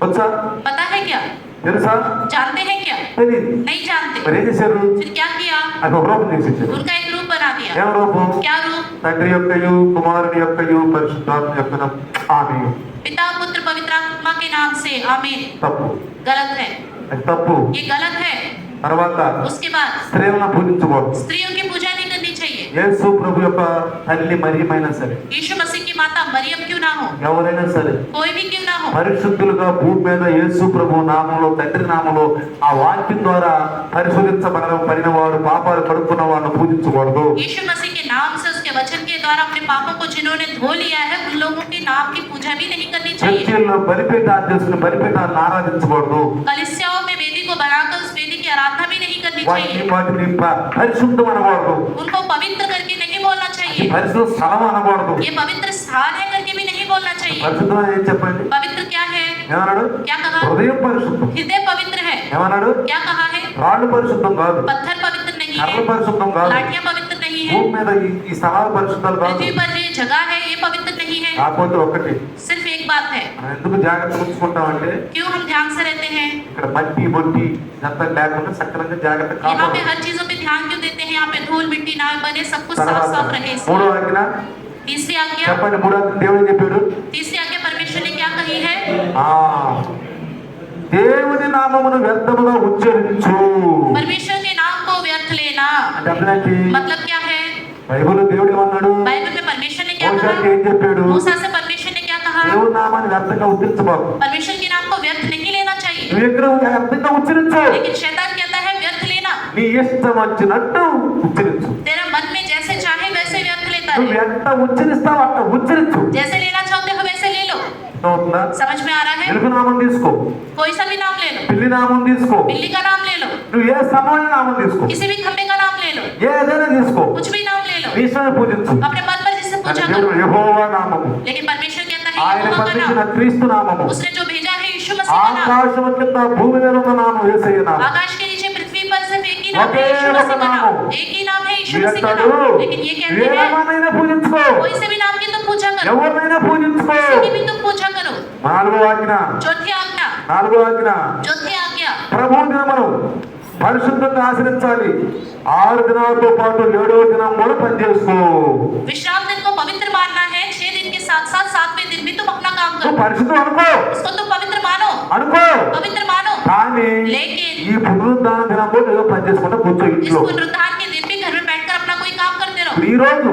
వచ్చా? पता है क्या? తెలుసా? जानते हैं क्या? తెలియదు. नहीं जानते। మరి ఏం చేశారు? फिर क्या किया? అది ఒక రూపం తీసేసారు. उनका एक रूप बना दिया। ఏం రూపం? क्या रूप? తండ్రి యొక్కయు కుమారుని యొక్కయు పరిశుద్ధాత్మ యొక్క ఆమె. पिता पुत्र पवित्र आत्मा के नाम से आमीन। తప్పు, गलत है, అది తప్పు. ये गलत है। తర్వాత उसके बाद స్త్రీలను పూజించకూడదు. स्त्रियों की पूजा नहीं करनी चाहिए। యేసు ప్రభు యొక్క తల్లి మరియమైనా సరే, यीशु मसीह की माता मरियम क्यों ना हो, ఎవరైనా సరే कोई भी क्यों ना हो, పరిశుద్ధులుగా భూమి మీద యేసు ప్రభు నామంలో, తండ్రి నామంలో ఆ వాక్యం ద్వారా పరిశోధించబడిన వాడు, పాపాలు కడుక్కున్న వాడిని పూజించకూడదు. यीशु मसीह के नाम से उसके वचन के द्वारा अपने पापों को जिन्होंने धो लिया है उन लोगों के नाम की पूजा भी नहीं करनी चाहिए। చర్చిల్లో బలిపీఠాలు చేసుకుని బలిపీఠాలను ఆరాధించకూడదు. कलीसियाओं में वेदी को बनाकर उस वेदी की आराधना भी नहीं करनी चाहिए। వాటిని పరిశుద్ధం అనకూడదు, उनको पवित्र करके नहीं बोलना चाहिए। పరిశుద్ధ స్థలం అనకూడదు. ये पवित्र स्थान है करके भी नहीं बोलना चाहिए। పరిశుద్ధం అని ఏం చెప్పండి? पवित्र क्या है? ఏమన్నాడు? क्या कहा? హృదయం పరిశుద్ధం. हृदय पवित्र है। ఏమన్నాడు? क्या कहा है? రాళ్ళు పరిశుద్ధం కాదు, पत्थर पवित्र नहीं కర్ర है, పరిశుద్ధం కాదు, लाठियां पवित्र नहीं है, భూమి మీద ఈ స్థలాలు పరిశుద్ధాలు కాదు. पृथ्वी पर जो जगह है ये पवित्र नहीं है। కాకపోతే ఒకటి, सिर्फ एक बात है, మనం ఎందుకు జాగ్రత్త ఉంచుకుంటామంటే क्यों हम ध्यान से रहते हैं? ఇక్కడ మట్టి బొట్టి అంతా లేకుండా సక్రమంగా జాగ్రత్త यहाँ पे కాపాడు. हर चीजों पे ध्यान क्यों देते हैं? यहाँ पे धूल मिट्टी ना बने, सब कुछ साफ తర్వాత साफ रहे। మూడో इसलिए ఆజ్ఞ तीसरी आज्ञा, చెప్పండి. మూడో ఆజ్ఞ దేవుడు చెప్పాడు, तीसरी आज्ञा परमेश्वर ने क्या कही है? ఆ దేవుని నామమును వ్యర్థముగా ఉచ్చరించు. परमेश्वर के नाम को व्यर्थ लेना। అంటే అర్థమేంటి? मतलब क्या है? బైబిల్లో దేవుడు ఏమన్నాడు? बाइबल में परमेश्वर ने क्या మోషేకి कहा? ఏం చెప్పాడు? मूसा से परमेश्वर ने क्या कहा? దేవుని నామాన్ని వ్యర్థంగా ఉచ్చరించబాకు. परमेश्वर के नाम को व्यर्थ नहीं लेना चाहिए। నువ్వు ఎక్కడ వ్యర్థంగా ఉచ్చరించు, लेकिन शैतान कहता है व्यर्थ लेना। నీ ఇష్టం వచ్చినట్టు ఉచ్చరించు. तेरा मन में जैसे चाहे वैसे व्यर्थ लेता నువ్వు है। ఎంత ఉచ్చరిస్తావు అట్లా ఉచ్చరించు. जैसे लेना चाहते हो वैसे ले लो। అవుతుందా? समझ में आ रहा है? ఎలుగు నామం తీసుకో, कोई सा भी नाम ले लो, పిల్లి నామం తీసుకో, बिल्ली का नाम ले लो, నువ్వు ఏ సమూహ నామం తీసుకో, किसी भी खंबे का नाम ले लो, ఏదైనా తీసుకో, कुछ भी नाम ले लो, నీ ఇష్టాన్ని పూజించు. अपने मन पर जिससे కానీ पूजा దేవుడు करो। యెహోవా నామము, लेकिन परमेश्वर कहता है ఆయన यहोवा का పంపించిన नाम, క్రీస్తు నామము, उसने जो भेजा है यीशु मसीह का नाम। ఆకాశం కింద భూమి మీద ఉన్న నామం యేసయ్య నామం. आकाश के नीचे पृथ्वी पर सिर्फ एक ही नाम है, ఒకే यीशु ఒక मसीह का नाम। నామం. एक ही नाम है यीशु మీరు मसीह का అంటారు, नाम। लेकिन ये कहते ఏ हैं నామాన్నైనా పూజించుకో, कोई से भी नाम की तुम पूजा करो, ఎవరినైనా పూజించుకో. किसी की भी तुम पूजा करो। నాలుగో ఆజ్ఞ, चौथी आज्ञा, నాలుగో ఆజ్ఞ, चौथी आज्ञा, ప్రభు దినమును పరిశుద్ధంగా ఆచరించాలి. 6 దినాలతో పాటు 7వ దినం కూడా పనిచేసుకో. विश्राम दिन को पवित्र मानना है। 6 दिन के साथ साथ 7वें दिन भी तुम अपना काम నువ్వు करो, పరిశుద్ధం అనుకో, उसको तुम पवित्र मानो, అనుకో, पवित्र मानो। కానీ लेकिन ఈ పునరుద్ధాన దినం కూడా ఏదో పని చేసుకుంటా కూర్చో इस ఇంట్లో. पुनरुत्थान के दिन भी घर में बैठकर अपना कोई काम करते रहो। ఈ రోజు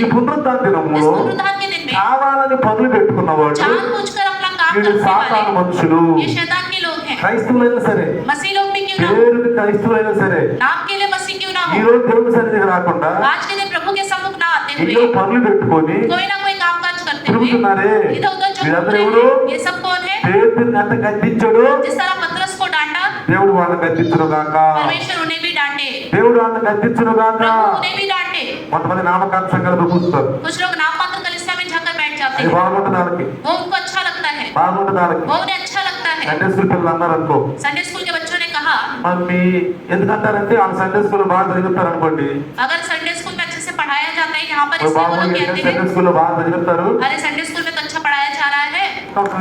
ఈ పునరుద్ధాన इस దినంలో पुनरुत्थान के दिन में కావాలని పనులు పెట్టుకున్నవాడు जानबूझकर अपना काम వీడు करने సాతాను वाले మనుషులు. ये शैतान के लोग हैं। క్రైస్తవులైనా సరే, मसीह लोग भी क्यों ना हो, పేరుకి క్రైస్తవులైనా సరే, नाम के लिए मसीह क्यों ना ఈ हो, రోజు దేవుని సన్నిధికి రాకుండా आज के दिन प्रभु के सम्मुख ना आते ఇంట్లో हुए పనులు పెట్టుకొని कोई ना कोई काम काज करते हुए తిరుగుతున్నారే, इधर उधर जो घूम వీళ్ళందరూ रहे ఎవరు? हैं, ये सब कौन है? పేరుని ఎంత గద్దించాడు, जिस तरह पतरस को डांटा, దేవుడు వాళ్ళని గద్దించును గాక. परमेश्वर उन्हें भी डांटे, దేవుడు వాళ్ళని గద్దించును గాక. प्रभु उन्हें भी डांटे। కొంతమంది నామకాంత సంఘాలు కూర్చుంటారు, कुछ लोग नाम मात्र कलिसिया में जाकर बैठ जाते అది हैं, బాగుంటుంది వాళ్ళకి, वो उनको अच्छा लगता है, బాగుంటుంది వాళ్ళకి. वो उन्हें अच्छा लगता है। है। సండే స్కూల్ పిల్లలు అన్నారు అనుకో, संडे स्कूल के बच्चों ने कहा, మమ్మీ ఎందుకంటారంటే ఆ సండే స్కూల్ బాగా చదువుతారు అనుకోండి, अगर संडे स्कूल में अच्छे से पढ़ाया जाता है यहाँ पर, ఓ इसलिए वो బాబు लोग कहते సండే हैं, స్కూల్ బాగా చదువుతారు, अरे संडे स्कूल में तो अच्छा पढ़ाया जा रहा है,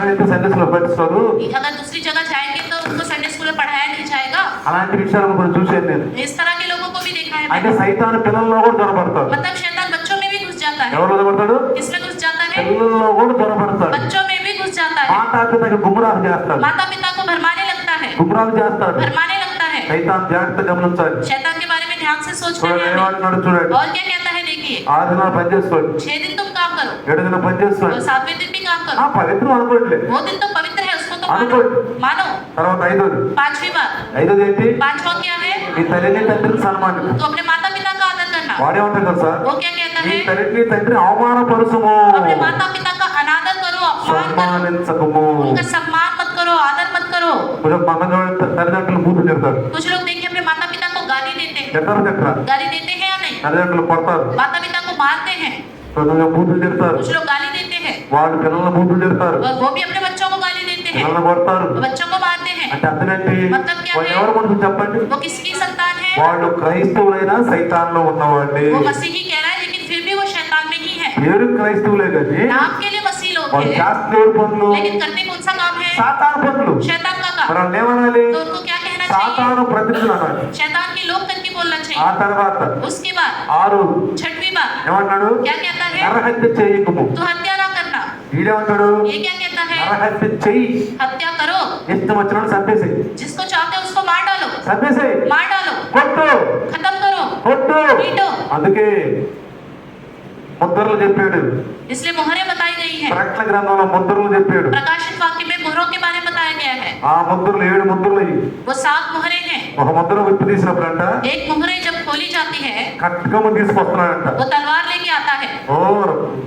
అయితే సండే స్కూల్ పట్టిస్తారు. अगर दूसरी जगह जाएंगे तो उनको संडे स्कूल में पढ़ाया नहीं जाएगा। అలాంటి విషయాలు మనం చూసేది నేను. इस तरह के लोगों को भी देखा है అంటే मैंने। సైతాను పిల్లల్లో కూడా జ్వరపడతాడు. मतलब शैतान बच्चों में भी घुस जाता है। ఎవరు జ్వరపడతాడు? किसमें घुस जाता है? పిల్లల్లో కూడా జ్వరపడతాడు. बच्चों में भी घुस जाता है। మాతాపితకి గుమ్రాహు చేస్తాడు, माता पिता को भरमाने लगता है, గుమ్రాహు చేస్తాడు. भरमाने लगता है। సైతాన్ జాగ్రత్త గమనించాలి. शैतान के बारे में ध्यान से सोचना చూడండి है हमें। ఏమంటున్నాడు చూడండి, और क्या कहता है देखिए, 6 దినాలు పని చేసుకోండి, 6 दिन तुम काम करो 7 దినాలు పని और చేసుకోండి. 7वें दिन भी काम ఆ करो। పవిత్రం అనుకోండి. वो दिन तो पवित्र है, उसको तो मानो अनुकूल। मानो। తర్వాత ఐదోది, 5वीं बात, ఐదోది ఏంటి? 5वां क्या है? నీ తల్లిని తండ్రిని సన్మానించు. तो अपने माता पिता का आदर करना। వాడే ఉంటాడు కదా సార్, वो क्या कहता నీ है? తల్లిని తండ్రిని అవమానపరుచుము, अपने माता पिता का अनादर करो, अपमान करो, సన్మానించకము. उनका सम्मान मत करो, आदर मत करो। కొంచెం మన తల్లిదండ్రులు బూతులు తిడతారు, कुछ लोग देखिए अपने माता पिता को गाली देते हैं। తిడతారు తిట్టరా? गाली देते हैं या नहीं? తల్లిదండ్రులు కొడతారు, माता पिता को मारते हैं, కొంచెం బూతులు తిడతారు, कुछ लोग गाली देते हैं వాళ్ళు పిల్లల బూతులు తిడతారు, और वो भी अपने बच्चों को गाली देते हैं, పిల్లల్ని కొడతారు. वो बच्चों को मारते हैं। అంటే అర్థమేంటి? मतलब क्या వాళ్ళు है? ఎవరు మనకు చెప్పండి? वो किसकी संतान है? వాళ్ళు క్రైస్తవులైనా సైతాన్లో ఉన్నవాళ్ళే. वो मसीही कह रहा है, लेकिन फिर भी वो शैतान में ही है। పేరు క్రైస్తవులే కానీ नाम के लिए मसीह लोग వాళ్ళు हैं, శాస్త్రీయ పనులు, लेकिन करते कौन सा काम है? సాతాను పనులు. शैतान का काम। మరి వాళ్ళు ఏమనాలి? तो उनको क्या कहना चाहिए? సాతాను ప్రతినిధులు అనాలి. शैतान के लोग करके बोलना ఆ चाहिए। తర్వాత उसके बाद 6 छठवीं बात ఏమన్నాడు? क्या कहता है? నరహత్య చేయకము. तो हत्या ना करना। వీడేమంటాడు? ये क्या कहता है? నరహత్య చెయ్యి, हत्या करो, ఇష్టం వచ్చినట్టు చంపేసి, जिसको चाहते हो उसको मार डालो, చంపేసి, मार डालो, కొట్టు खत्म करो, కొట్టు. पीटो। అందుకే ముద్రలు చెప్పాడు, इसलिए मोहरें बताई गई है। ప్రకటన గ్రంథంలో ముద్రలు చెప్పాడు. प्रकाशित वाक्य में मोहरों के बारे में बताया गया है। ఆ ముద్రలు 7 ముద్రలు అయ్యి, वो 7 मोहरें हैं। ఒక ముద్ర విప్పి తీసినప్పుడంట एक मोहरें जब खोली जाती है, ఖడ్గము తీసుకొస్తున్నాడంట. वो तलवार लेके आता है, ఓ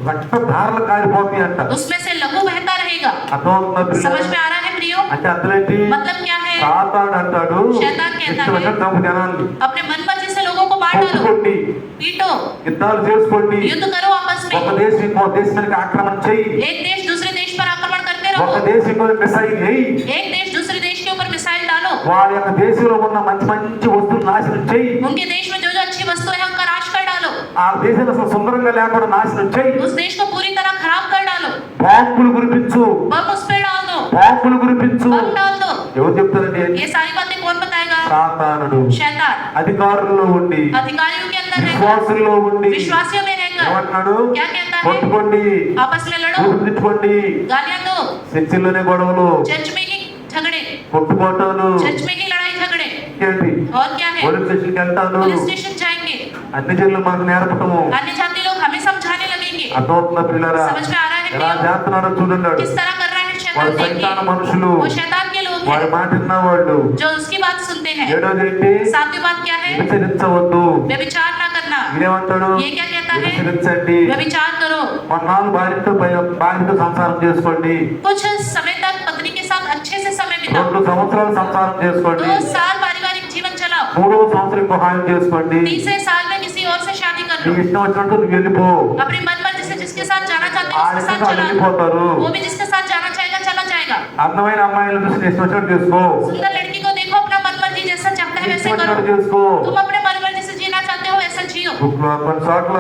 రక్తధారలు కారిపోతాయి అంట. उसमें से लहू बहता रहेगा। అర్థమవుతుందా? समझ में आ रहा है प्रियो? అంటే అర్థమేంటి? मतलब क्या है? సాతాను అంటాడు शैतान कहता ఇష్టం है, వచ్చినట్టు చంపు జనాన్ని, अपने मन मर्जी से लोगों को मार डालो, కొట్టుకోండి, पीटो, యుద్ధాలు చేసుకోండి, युद्ध करो आपस ఒక में, దేశం ఇంకో దేశం మీదకి ఆక్రమణ చెయ్యి, एक देश दूसरे देश पर आक्रमण करते ఒక रहो, దేశం ఇంకో మిసైల్ వేయి, एक देश दूसरे देश के ऊपर मिसाइल डालो, వాళ్ళ యొక్క దేశంలో ఉన్న మంచి మంచి వస్తువులు నాశనం చెయ్యి, उनके देश में जो जो अच्छी वस्तु है उनका नाश कर डालो, ఆ దేశాన్ని అసలు సుందరంగా లేకుండా నాశనం చెయ్యి, उस देश को पूरी तरह खराब कर डालो, బాంబులు కురిపించు, बम उस पे डाल दो, బాంబులు కురిపించు. बम डाल दो। ఎవరు చెప్తారండి? ये सारी बातें कौन बताएगा? సాతానుడు. शैतान అధికారుల్లో ఉండి, अधिकारियों के अंदर रहकर, విశ్వాసుల్లో ఉండి विश्वासियों में रहकर ఏమంటున్నాడు? क्या कहता है? కొట్టుకోండి, आपस में लड़ो, ఊపిరించుకోండి, गालियां दो, చర్చిల్లోనే గొడవలు, चर्च में ही झगड़े, కొట్టుకోవటాలు, चर्च में ही लड़ाई झगड़े, ఏంటి? और क्या है? పోలీస్ స్టేషన్కి వెళ్తాను, पुलिस स्टेशन जाएंगे, అన్ని జనులు మనకు నేర్పటము. अन्य जाति लोग हमें समझाने लगेंगे। అర్థమవుతున్న పిల్లరా? समझ में आ रहा है ఎలా प्रियो? చేస్తున్నాడో చూడండి. किस तरह कर रहा है వాడు शैतान? సైతాన देखिए, మనుషులు, वो शैतान के लोग వాడి हैं మాట విన్నవాళ్ళు. जो उसकी बात सुनते हैं। 7వది ఏంటి? 7वीं बात क्या है? వ్యభిచరించవద్దు. व्यभिचार ना करना। ఇదేమంటాడు? ये क्या कहता है? వ్యభిచరించండి, व्यभिचार करो, కొన్నాళ్ళు భార్యతో సంసారం చేసుకోండి, कुछ समय तक पत्नी के साथ अच्छे से समय बिताओ, 2 సంవత్సరాలు సంసారం చేసుకోండి, 2 साल पारिवारिक जीवन चलाओ, 3వ సంవత్సరం ఇంకో హాయం చేసుకోండి. तीसरे साल में किसी और से शादी कर నీకు लो, ఇష్టం వచ్చినట్టు నువ్వు వెళ్ళిపో. अपनी मन मर्जी से जिसके साथ जाना चाहते हो उसके साथ వాళ్ళు चला लो, వెళ్ళిపోతారు. वो भी जिसके साथ जाना चाहेगा चला जाएगा। అందమైన అమ్మాయిలు చూసి నీ ఇష్టం వచ్చినట్టు చేసుకో, सुंदर लड़की को देखो, अपना मन मर्जी जैसा चाहता है वैसे ఇష్టం करो, వచ్చినట్టు చేసుకో. तुम अपने मन मर्जी से जीना चाहते हो वैसा जियो। కొన్ని చోట్ల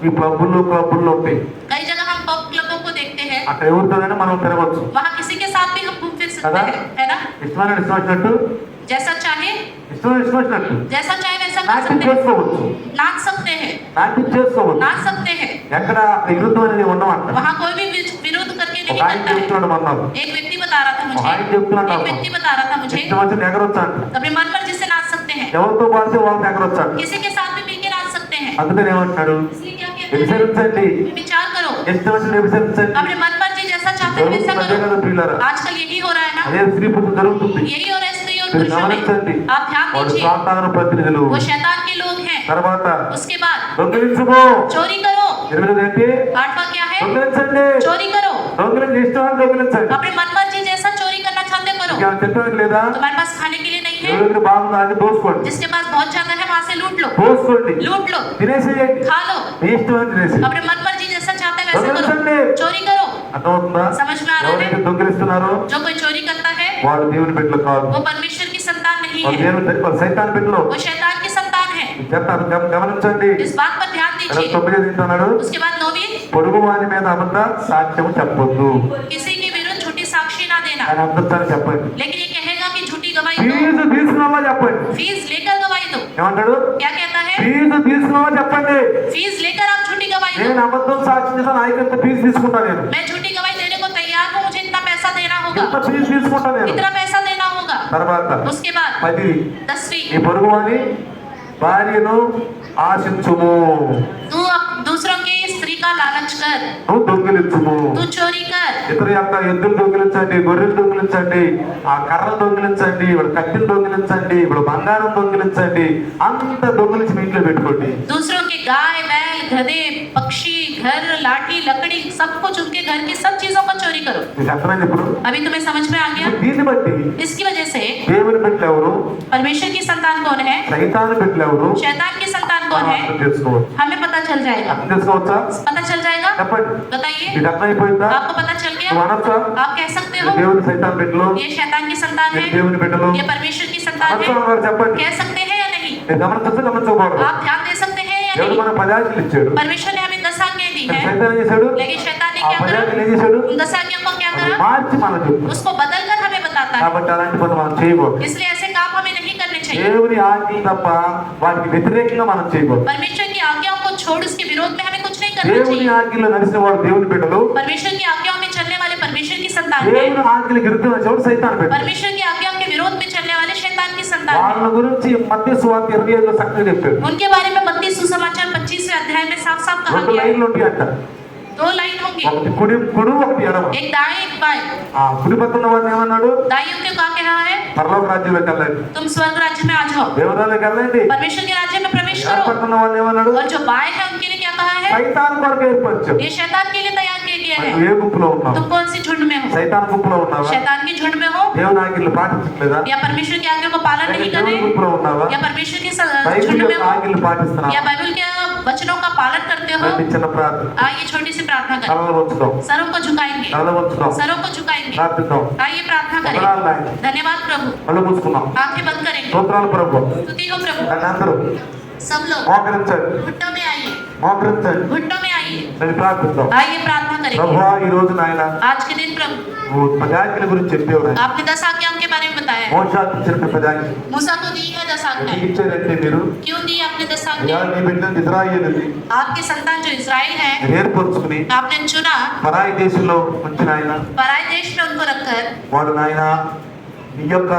ఈ క్లబ్బుల్లో ఉంటాయి, कई जगह हम पब क्लबों को देखते हैं, అక్కడ ఎవరితోనైనా మనం తిరగచ్చు वहाँ किसी के साथ भी हम घूम फिर सकते కదా? हैं, है ना? ఇష్టం వచ్చినట్టు, जैसा चाहे ఇష్టం వచ్చినట్టు जैसा चाहे वैसा कर నాట్యం सकते हैं, చేసుకోవచ్చు, नाच सकते हैं, నాట్యం చేసుకోవచ్చు. नाच सकते हैं, ఎక్కడ విరుద్ధం అనేది ఉండమంట. वहाँ कोई भी विरोध करके ఒక नहीं ఆయన करता है। చెప్తున్నాడు మొన్న, एक व्यक्ति बता रहा था मुझे, ఆయన చెప్తున్నాడు एक నాకు, व्यक्ति बता रहा था मुझे, ఇష్టం వచ్చిన ఎగరొచ్చు అంట, अपने मन पर जिससे नाच सकते हैं, ఎవరితో పాడితే వాళ్ళతో ఎగరొచ్చు అంట. किसी के साथ भी मिलकर नाच सकते हैं। అందుకని ఏమంటున్నాడు? इसलिए क्या कहते हैं? వ్యభిచరించండి, विचार करो, ఇష్టం వచ్చిన వ్యభిచరించండి. अपने मन पर जैसा चाहते हो वैसा అదే కదా करो। పిల్లరా, आजकल यही हो रहा है ना, అదే స్త్రీ పురుషులు జరుగుతుంది. यही हो रहा है स्त्री और మీరు पुरुषों గమనించండి, में। आप ध्यान వాడు दीजिए, సాతాను ప్రతినిధులు. वो शैतान के लोग हैं। తర్వాత उसके बाद దొంగిలించుకో, चोरी करो, 8వది ఏంటి? 8वां क्या है? దొంగిలించండి, चोरी करो, దొంగిలించి ఇష్టం అని దొంగిలించండి. अपने मन मर्जी जैसा चोरी करना चाहते हो करो। ఇంకేమైనా తిట్టడానికి లేదా? तुम्हारे पास खाने के लिए नहीं है, ఎవరి దగ్గర బాగుందా అని దోసుకోండి, जिसके पास बहुत ज्यादा है वहां से लूट लो, దోసుకోండి, लूट लो, తినేసేయండి, खा लो, మీ ఇష్టం అని తినేసి. अपने मन मर्जी जैसा चाहते हैं वैसे दंगल करो, चलने। चोरी करो। అర్థమవుతుందా? समझ में आ रहा ఎవరైతే है? దొంగిలిస్తున్నారో जो कोई चोरी करता है వాళ్ళు దేవుని బిడ్డలు కాదు. वो परमेश्वर की संतान नहीं వాళ్ళు है, దేవుని సైతాన్ బిడ్డలు. वो शैतान की संतान है। చెప్తాను, గమనించండి. इस बात पर ध्यान दीजिए। 9 తింటున్నాడు, उसके बाद 9, పొరుగు వారి మీద అబద్ధ సాక్ష్యం చెప్పొద్దు किसी के विरुद्ध झूठी साक्षी ना देना, అని అబద్ధాన్ని చెప్పండి. लेकिन ये कहेगा कि झूठी गवाही दो, ఫీజు తీసుకున్న చెప్పండి. फीस लेकर गवाही दो। ఏమంటాడు? क्या कहता है? ఫీజు తీసుకున్న చెప్పండి. फीस लेकर आप झूठी गवाही నేను दो। అబద్ధం సాక్ష్యం చేస్తాను, ఆయనంత ఫీజు తీసుకుంటా నేను. मैं झूठी गवाही देने को तैयार हूँ, मुझे इतना पैसा देना ఇంత होगा, ఫీజు తీసుకుంటా నేను. इतना पैसा देना होगा। తర్వాత उसके बाद 10, 10वीं, నీ పొరుగు వారి భార్యను ఆశించుము, तू दूसरों की स्त्री का लालच कर, నువ్వు దొంగిలించుము. तू चोरी कर, ఇతర యొక్క ఎద్దులు దొంగిలించండి, గొర్రెలు దొంగిలించండి, ఆ కర్రలు దొంగిలించండి, ఇప్పుడు కత్తిని దొంగిలించండి, ఇప్పుడు బంగారం దొంగిలించండి, అంత దొంగిలించి మీ ఇంట్లో పెట్టుకోండి. दूसरों के गाय बैल गधे पक्षी घर लाठी लकड़ी सब कुछ, उनके घर की सब चीजों को चोरी करो। మీకు అర్థమైంది ఇప్పుడు? अभी तुम्हें समझ में आ गया? దీన్ని బట్టి इसकी वजह से దేవుని బిడ్డలు ఎవరు, परमेश्वर की संतान कौन है, సైతాను బిడ్డలు ఎవరు शैतान की संतान कौन మనం है, అర్థం చేసుకోవచ్చు. हमें पता चल जाएगा। అర్థం చేసుకోవచ్చా? पता चल जाएगा? చెప్పండి. बताइए, మీకు అర్థమైపోయిందా? आपको पता चल నువ్వు गया? అనొచ్చా? आप कह सकते हो దేవుని సైతాన్ బిడ్డలు, ये शैतान की संतान నేను है, దేవుని బిడ్డలు ये परमेश्वर की संतान అనొచ్చా है, అన్నారు? చెప్పండి. कह सकते हैं या नहीं? నేను గమనించచ్చు, గమనించకూడదు. आप ध्यान दे सकते हैं या దేవుడు नहीं? మన 10 ఆజ్ఞలు ఇచ్చాడు. परमेश्वर ने हमें 10 आज्ञाएं दी है, సైతాన్ ఏం చేశాడు? लेकिन शैतान ने ఆ क्या 10 करा? ఆజ్ఞలు ఏం చేశాడు? उन 10 आज्ञाओं को क्या అది करा? మార్చి మనకు చెప్తాడు. उसको बदलकर हमें बताता है। కాబట్టి అలాంటి పనులు మనం చేయకూడదు. इसलिए ऐसे काम हमें नहीं करने चाहिए। దేవుని ఆజ్ఞలు తప్ప వాటికి వ్యతిరేకంగా మనం చేయకూడదు. परमेश्वर की आज्ञाओं को छोड़ उसके विरोध में हमें कुछ नहीं करना దేవుని चाहिए। ఆజ్ఞలో నడిచిన వాడు దేవుని బిడ్డలు, परमेश्वर की आज्ञाओं में चलने वाले परमेश्वर की संतान है, దేవుని ఆజ్ఞలకు విరుద్ధంగా చోటు సైతాన్ బిడ్డ. परमेश्वर की आज्ञाओं के विरोध में चलने वाले शैतान की संतान వాళ్ళ है। గురించి మత్తయి సువార్త 25లో చక్కగా చెప్పాడు. उनके बारे में मत्ती सुसमाचार 25वें अध्याय में साफ साफ कहा 2 गया है। లైన్లు ఉంటాయి అంట. 2 लाइन होंगी, ఒకటి కుడి ఒకటి ఎడమ. एक दाएं एक बाएं। ఆ కుడి పక్కన వాడిని ఏమన్నాడు? दाइयों को क्या कहा है? పరలోక రాజ్యంలోకి వెళ్ళండి, तुम स्वर्ग राज्य में आ जाओ, దేవరాలకు వెళ్ళండి. परमेश्वर के राज्य में प्रवेश ఎడమ करो। పక్కన వాడిని ఏమన్నాడు? और जो बाएं है उनके लिए क्या कहा है? సైతాన్ కొరకు ఏర్పరిచావు. ये शैतान के लिए तैयार किया गया है। నువ్వు ఏ గుంపులో ఉన్నావు? तुम कौन सी झुंड में हो? సైతాన్ గుంపులో ఉన్నావా? शैतान की झुंड में हो, దేవుని ఆజ్ఞలు పాటించట్లేదా? या परमेश्वर की आज्ञा को पालन नहीं कर దేవుని रहे, గుంపులో ఉన్నావా? या परमेश्वर की బైబిల్ झुंड में యొక్క हो, ఆజ్ఞలు పాటిస్తున్నావా? या बाइबल के वचनों का पालन करते हो? రండి, చిన్న ప్రార్థన. आइए छोटी सी प्रार्थना करें, తలలు వంచుదాం, सरों को झुकाएंगे, తలలు వంచుదాం, सरों को झुकाएंगे। ప్రార్థిద్దాం. आइए प्रार्थना వందనాలు करें। నాయన. धन्यवाद प्रभु, కళ్ళు మూసుకున్నాం. आंखें बंद करेंगे। స్తోత్రాలు ప్రభు. स्तुति हो प्रभु। నన్ను అందరూ सब लोग మోకరించండి, घुटनों में आइए, మోకరించండి. घुटनों में आइए, నేను ప్రార్థిద్దాం. आइए प्रार्थना करेंगे। ప్రభువా, ఈ రోజు నాయన आज के दिन प्रभु నువ్వు 10 ఆజ్ఞల గురించి చెప్పావు నాయన. आपने 10 आज्ञाओं के बारे में बताया है। మోషాకు ఇచ్చిన 10 ఆజ్ఞలు मूसा को दी है 10 ఎందుకు आज्ञाएं। ఇచ్చారంటే మీరు क्यों दी आपने 10 ఇలా आज्ञाएं? నీ బిడ్డలు ఇజ్రాయేలుని आपके संतान जो इज़राइल है, మీరు ఏర్పరుచుకుని आपने चुना, పరాయి దేశంలో ఉంచిన ఆయన पराए देश में उनको रखकर వాడు నాయన నీ యొక్క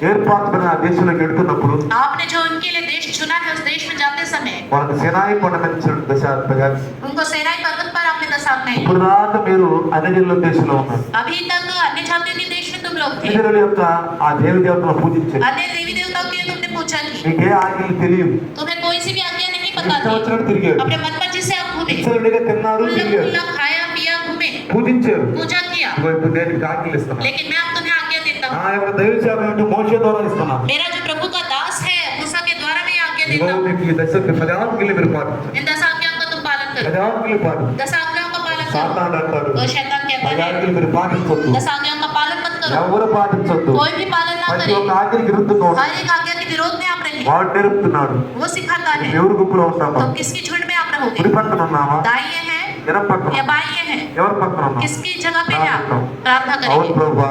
ఏర్పాటుపడిన ఆ దేశంలోకి వెళ్తున్నప్పుడు आपने जो उनके लिए देश चुना है, उस देश में जाते समय వాళ్ళకి సినాయి కొండ మీద ఇచ్చిన 10 ఆజ్ఞలు. उनको सेनाई पर्वत पर आपने 10 आज्ञाएं दी। ఇప్పుడు దాకా మీరు అన్యజనుల దేశంలో ఉన్నారు. अभी तक अन्य जातियों के देश में तुम लोग थे, అన్యజనుల యొక్క ఆ దేవి దేవతలను పూజించారు. अन्य देवी देवताओं के लिए तुमने पूछा की, మీకు ఏ ఆజ్ఞలు తెలియదు. तुम्हें कोई सी भी आज्ञा नहीं पता ఇష్టం थी, వచ్చినట్టు తిరిగారు. अपने मन मर्जी से आप घूमे, ఇచ్చలుడిగా తిన్నారు, खुला తిరిగారు, खुला खाया पिया घूमे, పూజించారు. पूजा किया। ఇదిగో ఇప్పుడు నేను మీకు ఆజ్ఞలు ఇస్తున్నాను. लेकिन मैं अब तुम्हें आज्ञा देता నా हूँ, యొక్క దైవ సేవ ఏంటో మోషే ద్వారా ఇస్తున్నాను. मेरा जो प्रभु का दास है मूसा के द्वारा मैं आज्ञा ఇదిగో देता हूँ। మీకు ఈ 10 ఆజ్ఞలు మీరు పాటించండి. इन 10 आज्ञाओं का तुम पालन करो, 10 ఆజ్ఞలు పాటించండి. 10 आज्ञाओं का पालन करो। సాతానుడు అంటాడు और शैतान कहता 10 है ఆజ్ఞలు మీరు పాటించొద్దు, 10 आज्ञाओं का पालन मत करो, ఎవరు పాటించొద్దు. कोई भी पालन ना ప్రతి करे, ఒక్క ఆజ్ఞకి విరుద్ధంగా ఉంటాడు. हर एक आज्ञा के विरोध में आप रहे, వాడు నేర్పుతున్నాడు. वो सिखाता है। ఎవరు గుంపులో ఉంటామా? तो किसकी झुंड में आप रहोगे? కుడి పక్కన ఉన్నామా? दाहिने हैं ఎడం పక్కన या बाइये हैं? ఎవరి పక్కన ఉన్నాం? किसकी जगह पे है आप? प्रार्थना అవును करेंगे। ప్రభువా,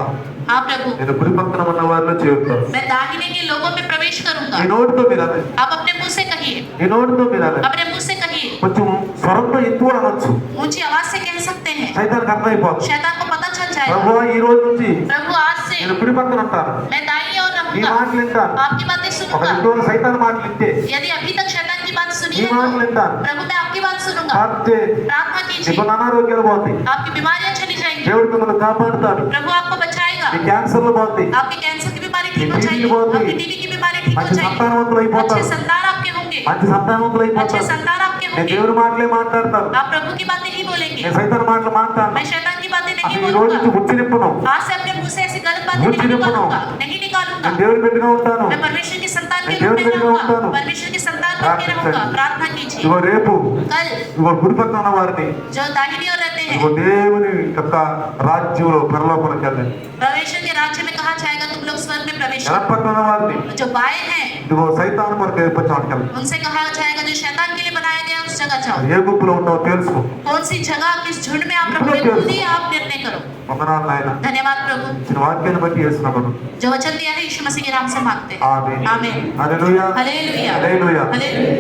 हाँ प्रभु, నేను కుడి పక్కన ఉన్న వారిలో చేరుతాను. मैं दाहिने के लोगों में प्रवेश करूंगा। ఈ నోటితో మీరు అనండి, आप अपने मुंह से कहिए, ఈ నోటితో మీరు అనండి. अपने मुंह से कहिए, కొంచెం స్వరంతో ఎక్కువ అనొచ్చు. ऊंची आवाज से कह सकते हैं, సైతానికి అర్థమైపోతుంది. शैतान को पता चल जाएगा। ప్రభువా, ఈ రోజు నుంచి प्रभु आज से నేను కుడి పక్కన ఉంటాను, मैं दाहिने और ఈ रहूंगा, మాటలు వింటాను. आपकी बातें ఒక सुनूंगा। ఇంట్లో సైతాన్ మాటలు వింటే यदि अभी तक शैतान की बात सुनी ఈ है మాటలు तो వింటాను. प्रभु मैं आपकी बात सुनूंगा। కాకపోతే प्रार्थना कीजिए, ఇప్పుడు అనారోగ్యాలు పోతాయి. आपकी बीमारियां चली जाएंगी, దేవుడు మిమ్మల్ని కాపాడుతాడు. प्रभु आपको बचाएगा, మీ క్యాన్సర్లు పోతాయి. आपकी कैंसर की बीमारी ठीक हो टीबी जाएगी, बहुत हुई। आपकी टीबी की बीमारी ठीक हो మంచి जाएगी, సంతానవంతులు अच्छे అయిపోతారు. संतान आपके होंगे, మంచి సంతానవంతులు अच्छे అయిపోతారు. संतान आपके होंगे, నేను कहेंगे దేవుని మాటలే మాట్లాడతాను, आप प्रभु की बातें ही बोलेंगे, నేను సైతాన్ మాటలు మాట్లాడను. मैं शैतान की बातें नहीं అసలు ఈ రోజు నుంచి बोलूंगा, ఉచ్చి నిప్పును, आज से अपने मुंह से ऐसी गलत बातें मुझे नहीं नहीं निकालूंगा, बनाओ। नहीं निकालूंगा। నేను దేవుని బిడ్డగా ఉంటాను. मैं परमेश्वर की संतान के मैं रूप में देव में रहूंगा, रहता हूँ। परमेश्वर की संतान बन के रहूंगा। प्रार्थना कीजिए। ఇదిగో రేపు कल ఇదిగో గుడి పక్కన ఉన్న వారిని जो दाहिनी ओर रहते हैं, ఇదిగో దేవుని యొక్క రాజ్యంలో పరలోకానికి వెళ్ళండి. परमेश्वर के राज्य में कहा जाएगा तुम लोग स्वर्ग में प्रवेश ఎడం करो। పక్కన ఉన్న వారిని जो बाएं हैं ఇదిగో సైతాన్ కొరకు ఏర్పరిచిన వాటికి వెళ్ళండి. उनसे कहा जाएगा जो शैतान के लिए बनाया गया उस जगह जाओ। ఏ గుంపులో ఉన్నావో తెలుసుకో. कौन सी जगह किस झुंड में आप रहोगे खुद ही आप निर्णय करो। వందనాలు నాయన, धन्यवाद प्रभु, ఇచ్చిన వాక్యాన్ని బట్టి చేస్తున్నాను. जो वचन दिया है यीशु मसीह के नाम से मांगते हैं। ఆమేన్. आमीन। హల్లెలూయా. Hallelujah hallelujah. हालेलुया।